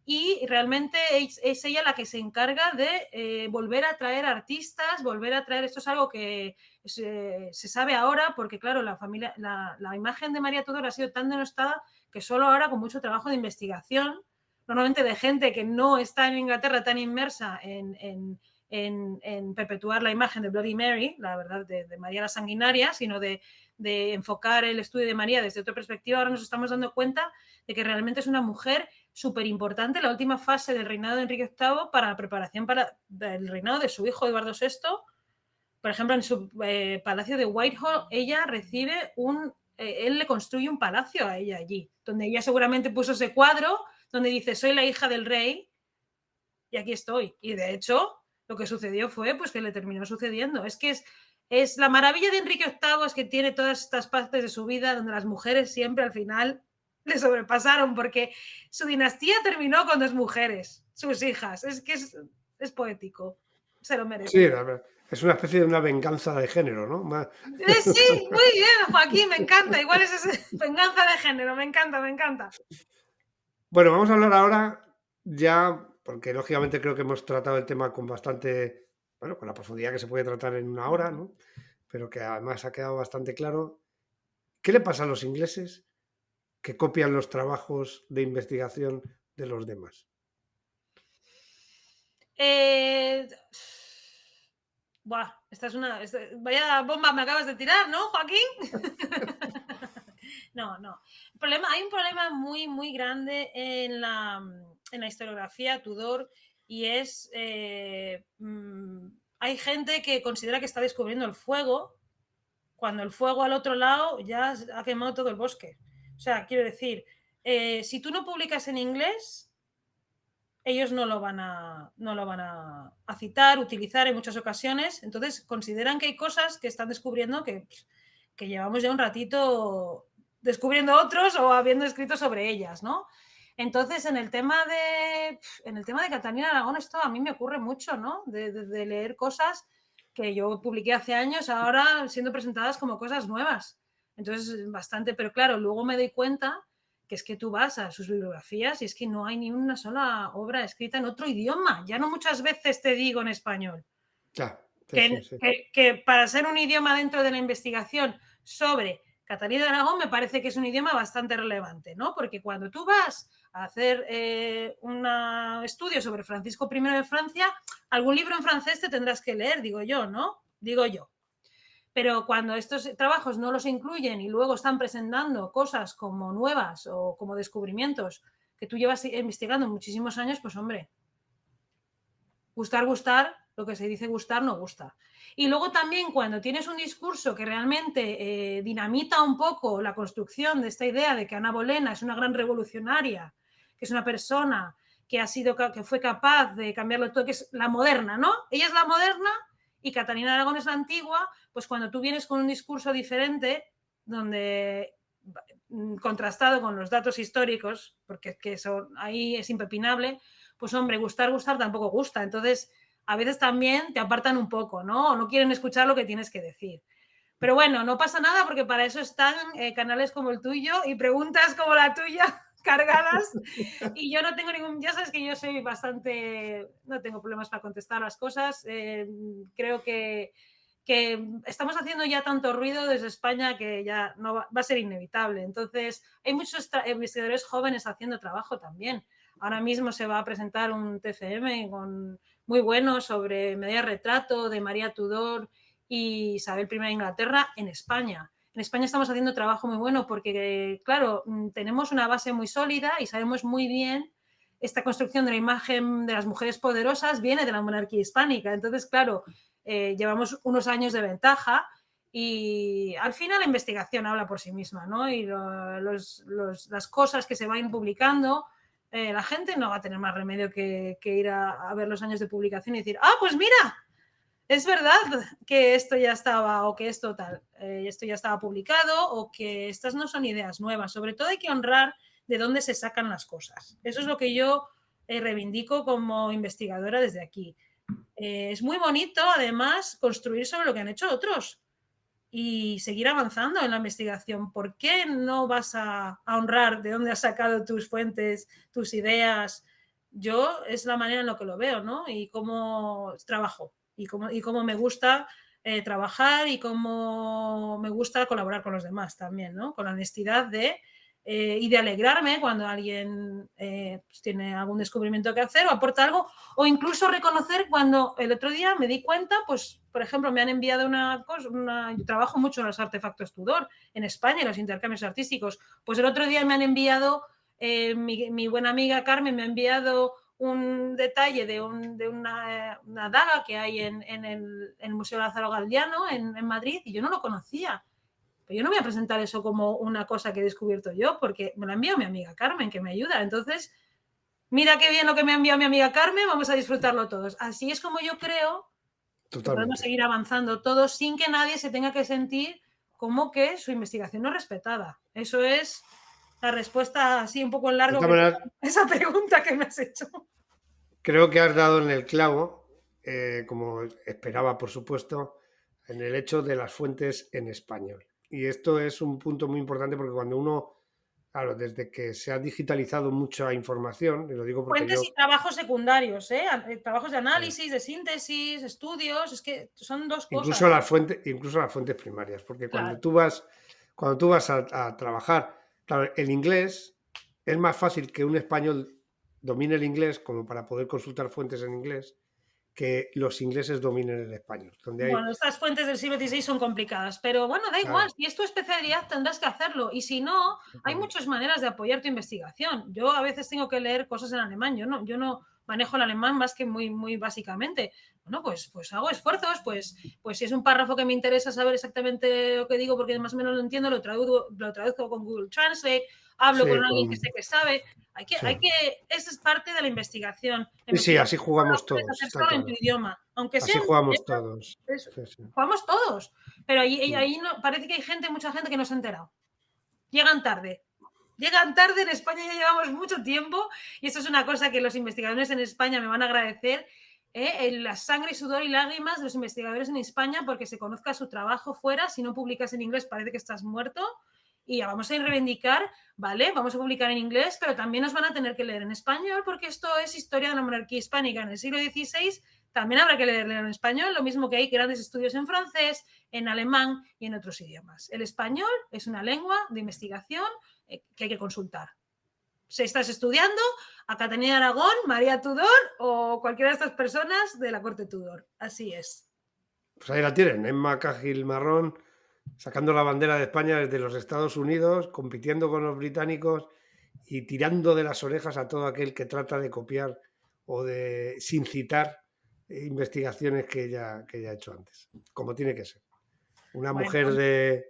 y realmente es ella la que se encarga de volver a traer artistas, volver a traer, esto es algo que se sabe ahora, porque claro, la imagen de María Tudor ha sido tan denostada que solo ahora con mucho trabajo de investigación, normalmente de gente que no está en Inglaterra tan inmersa en perpetuar la imagen de Bloody Mary, la verdad, de María la Sanguinaria, sino de enfocar el estudio de María desde otra perspectiva, ahora nos estamos dando cuenta de que realmente es una mujer súper importante, la última fase del reinado de Enrique VIII para la preparación para el reinado de su hijo Eduardo VI. Por ejemplo, en su palacio de Whitehall, ella recibe él le construye un palacio a ella allí, donde ella seguramente puso ese cuadro donde dice, soy la hija del rey y aquí estoy. Y de hecho, lo que sucedió fue pues que le terminó sucediendo. Es que es la maravilla de Enrique VIII, es que tiene todas estas partes de su vida donde las mujeres siempre al final le sobrepasaron, porque su dinastía terminó con dos mujeres, sus hijas. Es que es poético, se lo Sí, merece. es una especie de una venganza de género, ¿no? Sí, muy bien, Joaquín, me encanta. Igual es venganza de género, me encanta, me encanta. Bueno, vamos a hablar ahora ya, porque lógicamente creo que hemos tratado el tema con bastante, bueno, con la profundidad que se puede tratar en una hora, ¿no? Pero que además ha quedado bastante claro. ¿Qué le pasa a los ingleses que copian los trabajos de investigación de los demás? Eh, Buah, vaya bomba me acabas de tirar, ¿no, Joaquín? No, no. Hay un problema muy, muy grande en la historiografía Tudor y es, hay gente que considera que está descubriendo el fuego cuando el fuego al otro lado ya ha quemado todo el bosque. O sea, quiero decir, si tú no publicas en inglés, ellos no lo van a citar, utilizar en muchas ocasiones. Entonces consideran que hay cosas que están descubriendo que llevamos ya un ratito descubriendo otros o habiendo escrito sobre ellas, ¿no? Entonces, en el tema de Catalina Aragón, esto a mí me ocurre mucho, ¿no? De leer cosas que yo publiqué hace años, ahora siendo presentadas como cosas nuevas. Entonces, bastante, pero claro, luego me doy cuenta que es que tú vas a sus bibliografías y es que no hay ni una sola obra escrita en otro idioma. Ya no muchas veces te digo en español. Ya, sí, Que, sí, sí. que para ser un idioma dentro de la investigación sobre Catalina de Aragón me parece que es un idioma bastante relevante, ¿no? Porque cuando tú vas a hacer un estudio sobre Francisco I de Francia, algún libro en francés te tendrás que leer, digo yo, ¿no? Digo yo. Pero cuando estos trabajos no los incluyen y luego están presentando cosas como nuevas o como descubrimientos que tú llevas investigando muchísimos años, pues hombre, gustar, lo que se dice gustar no gusta. Y luego también cuando tienes un discurso que realmente dinamita un poco la construcción de esta idea de que Ana Bolena es una gran revolucionaria, que es una persona que fue capaz de cambiarlo todo, que es la moderna, ¿no? Ella es la moderna y Catalina Aragón es la antigua, pues cuando tú vienes con un discurso diferente, donde contrastado con los datos históricos, porque que eso ahí es impepinable, pues hombre, gustar tampoco gusta. Entonces, a veces también te apartan un poco, ¿no? O no quieren escuchar lo que tienes que decir. Pero bueno, no pasa nada porque para eso están canales como el tuyo y preguntas como la tuya cargadas y yo no tengo ya sabes que yo soy bastante, no tengo problemas para contestar las cosas, creo que estamos haciendo ya tanto ruido desde España que ya no va a ser inevitable. Entonces, hay muchos investigadores jóvenes haciendo trabajo también. Ahora mismo se va a presentar un TFM muy bueno sobre media retrato de María Tudor y Isabel I de Inglaterra en España. En España estamos haciendo trabajo muy bueno porque, claro, tenemos una base muy sólida y sabemos muy bien esta construcción de la imagen de las mujeres poderosas viene de la monarquía hispánica. Entonces, claro, llevamos unos años de ventaja y al final la investigación habla por sí misma, ¿no? Y las cosas que se van publicando, la gente no va a tener más remedio que ir a ver los años de publicación y decir, ah, pues mira, es verdad que esto ya estaba o que esto ya estaba publicado o que estas no son ideas nuevas. Sobre todo hay que honrar de dónde se sacan las cosas. Eso es lo que yo reivindico como investigadora desde aquí. Es muy bonito, además, construir sobre lo que han hecho otros y seguir avanzando en la investigación. ¿Por qué no vas a honrar de dónde has sacado tus fuentes, tus ideas? Yo es la manera en la que lo veo, ¿no? Y cómo trabajo y cómo me gusta trabajar y cómo me gusta colaborar con los demás también, ¿no? Con la honestidad y de alegrarme cuando alguien pues tiene algún descubrimiento que hacer o aporta algo, o incluso reconocer cuando el otro día me di cuenta, pues, por ejemplo, me han enviado yo trabajo mucho en los artefactos Tudor en España, en los intercambios artísticos, pues el otro día me han enviado, mi buena amiga Carmen me ha enviado un detalle de una daga que hay en el Museo Lázaro Galdiano en Madrid y yo no lo conocía. Pero yo no voy a presentar eso como una cosa que he descubierto yo, porque me la envió mi amiga Carmen, que me ayuda. Entonces, mira qué bien lo que me ha enviado mi amiga Carmen, vamos a disfrutarlo todos. Así es como yo creo que podemos seguir avanzando todos sin que nadie se tenga que sentir como que su investigación no es respetada. Eso es la respuesta así un poco en largo que esa pregunta que me has hecho. Creo que has dado en el clavo, como esperaba, por supuesto, en el hecho de las fuentes en español. Y esto es un punto muy importante porque cuando uno, claro, desde que se ha digitalizado mucha información, y lo digo porque fuentes y trabajos secundarios, trabajos de análisis, de síntesis, estudios, es que son dos cosas. Incluso las fuentes primarias, porque Claro. cuando tú vas a trabajar, claro, el inglés es más fácil que un español domine el inglés como para poder consultar fuentes en inglés que los ingleses dominen el español. Bueno, estas fuentes del siglo XVI son complicadas, pero bueno, da igual, si es tu especialidad tendrás que hacerlo y si no, hay muchas maneras de apoyar tu investigación. Yo a veces tengo que leer cosas en alemán, yo no manejo el alemán más que muy básicamente. Bueno, pues hago esfuerzos, pues si es un párrafo que me interesa saber exactamente lo que digo porque más o menos lo entiendo, lo traduzco con Google Translate, hablo con alguien que sé que sabe. Esa es parte de la investigación. Sí, así jugamos no puedes todos. hacer solo en tu idioma, aunque sea. Así jugamos todos. Jugamos todos. Pero ahí no, parece que hay mucha gente que no se ha enterado. Llegan tarde. En España ya llevamos mucho tiempo y eso es una cosa que los investigadores en España me van a agradecer. la sangre, sudor y lágrimas de los investigadores en España porque se conozca su trabajo fuera. Si no publicas en inglés parece que estás muerto. Y ya vamos a reivindicar, ¿vale? Vamos a publicar en inglés, pero también nos van a tener que leer en español porque esto es historia de la monarquía hispánica en el siglo XVI. También habrá que leerlo en español, lo mismo que hay grandes estudios en francés, en alemán y en otros idiomas. El español es una lengua de investigación que hay que consultar. Si estás estudiando a Catalina de Aragón, María Tudor o cualquiera de estas personas de la corte Tudor. Así es. Pues ahí la tienen, Emma Cahill Marrón, sacando la bandera de España desde los Estados Unidos, compitiendo con los británicos y tirando de las orejas a todo aquel que trata de copiar o de sin citar investigaciones que ella ha hecho antes, como tiene que ser. Una mujer de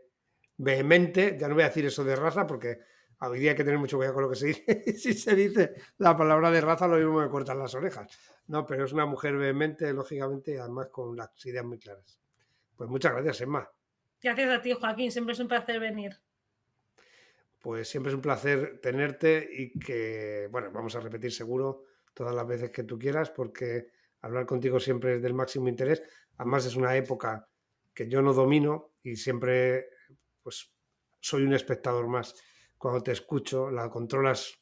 vehemente, ya no voy a decir eso de raza porque hoy día hay que tener mucho cuidado con lo que se dice. Si se dice la palabra de raza, lo mismo me cortan las orejas. No, pero es una mujer vehemente, lógicamente, y además con las ideas muy claras. Pues muchas gracias, Emma. Gracias a ti, Joaquín. Siempre es un placer venir. Pues siempre es un placer tenerte y que, bueno, vamos a repetir seguro todas las veces que tú quieras porque hablar contigo siempre es del máximo interés. Además es una época que yo no domino y siempre pues soy un espectador más. Cuando te escucho, la controlas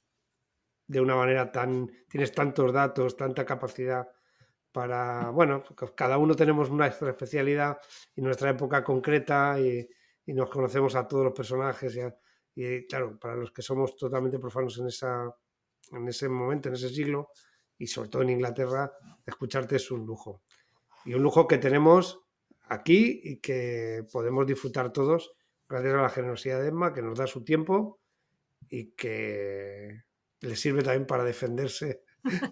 de una manera tienes tantos datos, tanta capacidad para, bueno, cada uno tenemos nuestra especialidad y nuestra época concreta y nos conocemos a todos los personajes y claro, para los que somos totalmente profanos en ese momento, en ese siglo y sobre todo en Inglaterra, escucharte es un lujo. Y un lujo que tenemos aquí y que podemos disfrutar todos gracias a la generosidad de Emma, que nos da su tiempo y que le sirve también para defenderse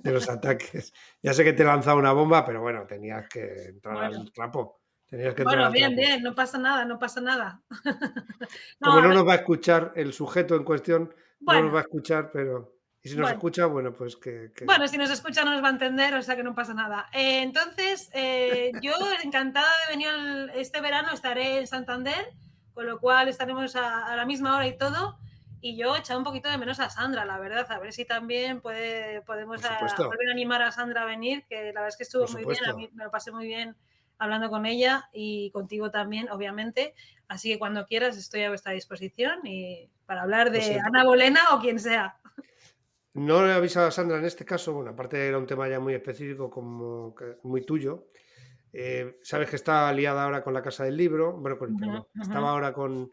de los ataques. Ya sé que te he lanzado una bomba, pero bueno, tenías que entrar al trapo. Tenías que entrar al bien, trapo. bien, no pasa nada, no pasa nada. Como no nos va a escuchar el sujeto en cuestión, no nos Bueno, va a escuchar, pero... Y si nos bueno. escucha, bueno, pues Bueno, si nos escucha no nos va a entender, o sea que no pasa nada. Entonces, yo encantada de venir este verano, estaré en Santander, con lo cual estaremos a la misma hora y todo. Y yo he echado un poquito de menos a Sandra, la verdad, a ver si también podemos volver a animar a Sandra a venir, que la verdad es que estuvo muy bien, a mí me lo pasé muy bien hablando con ella y contigo también, obviamente. Así que cuando quieras estoy a vuestra disposición y para hablar de Ana Bolena o quien sea. No le he avisado a Sandra en este caso, bueno, aparte era un tema ya muy específico, como muy tuyo. Sabes que está liada ahora con la Casa del Libro, bueno, perdón, estaba ahora con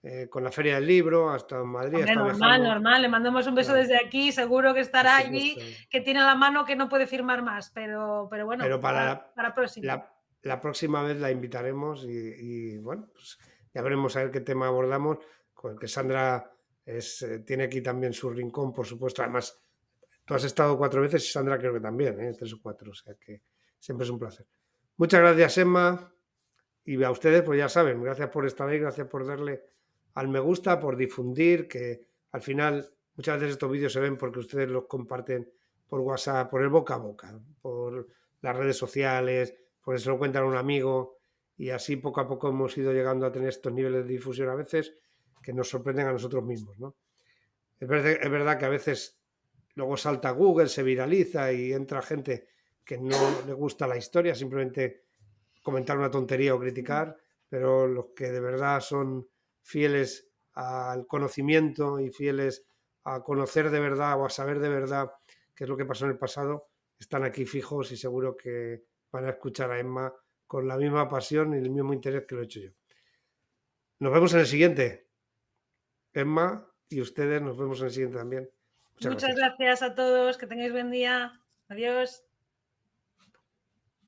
la Feria del Libro, hasta en Madrid, Hombre, está viajando. normal, le mandamos un beso desde aquí, seguro que estará allí, que tiene la mano que no puede firmar más, pero bueno, pero para próxima. La próxima vez la invitaremos bueno, pues ya veremos a ver qué tema abordamos, con el que Sandra tiene aquí también su rincón, por supuesto. Además, tú has estado 4 veces y Sandra creo que también, 3 o 4, o sea que siempre es un placer. Muchas gracias, Emma, y a ustedes, pues ya saben, gracias por estar ahí, gracias por darle al me gusta, por difundir, que al final muchas veces estos vídeos se ven porque ustedes los comparten por WhatsApp, por el boca a boca, por las redes sociales, porque se lo cuentan a un amigo y así poco a poco hemos ido llegando a tener estos niveles de difusión a veces que nos sorprenden a nosotros mismos, ¿no? Es verdad que a veces luego salta Google, se viraliza y entra gente que no le gusta la historia, simplemente comentar una tontería o criticar, pero los que de verdad son fieles al conocimiento y fieles a conocer de verdad o a saber de verdad qué es lo que pasó en el pasado, están aquí fijos y seguro que van a escuchar a Emma con la misma pasión y el mismo interés que lo he hecho yo. Nos vemos en el siguiente. Emma y ustedes nos vemos en el siguiente también. Muchas gracias a todos, que tengáis buen día. Adiós.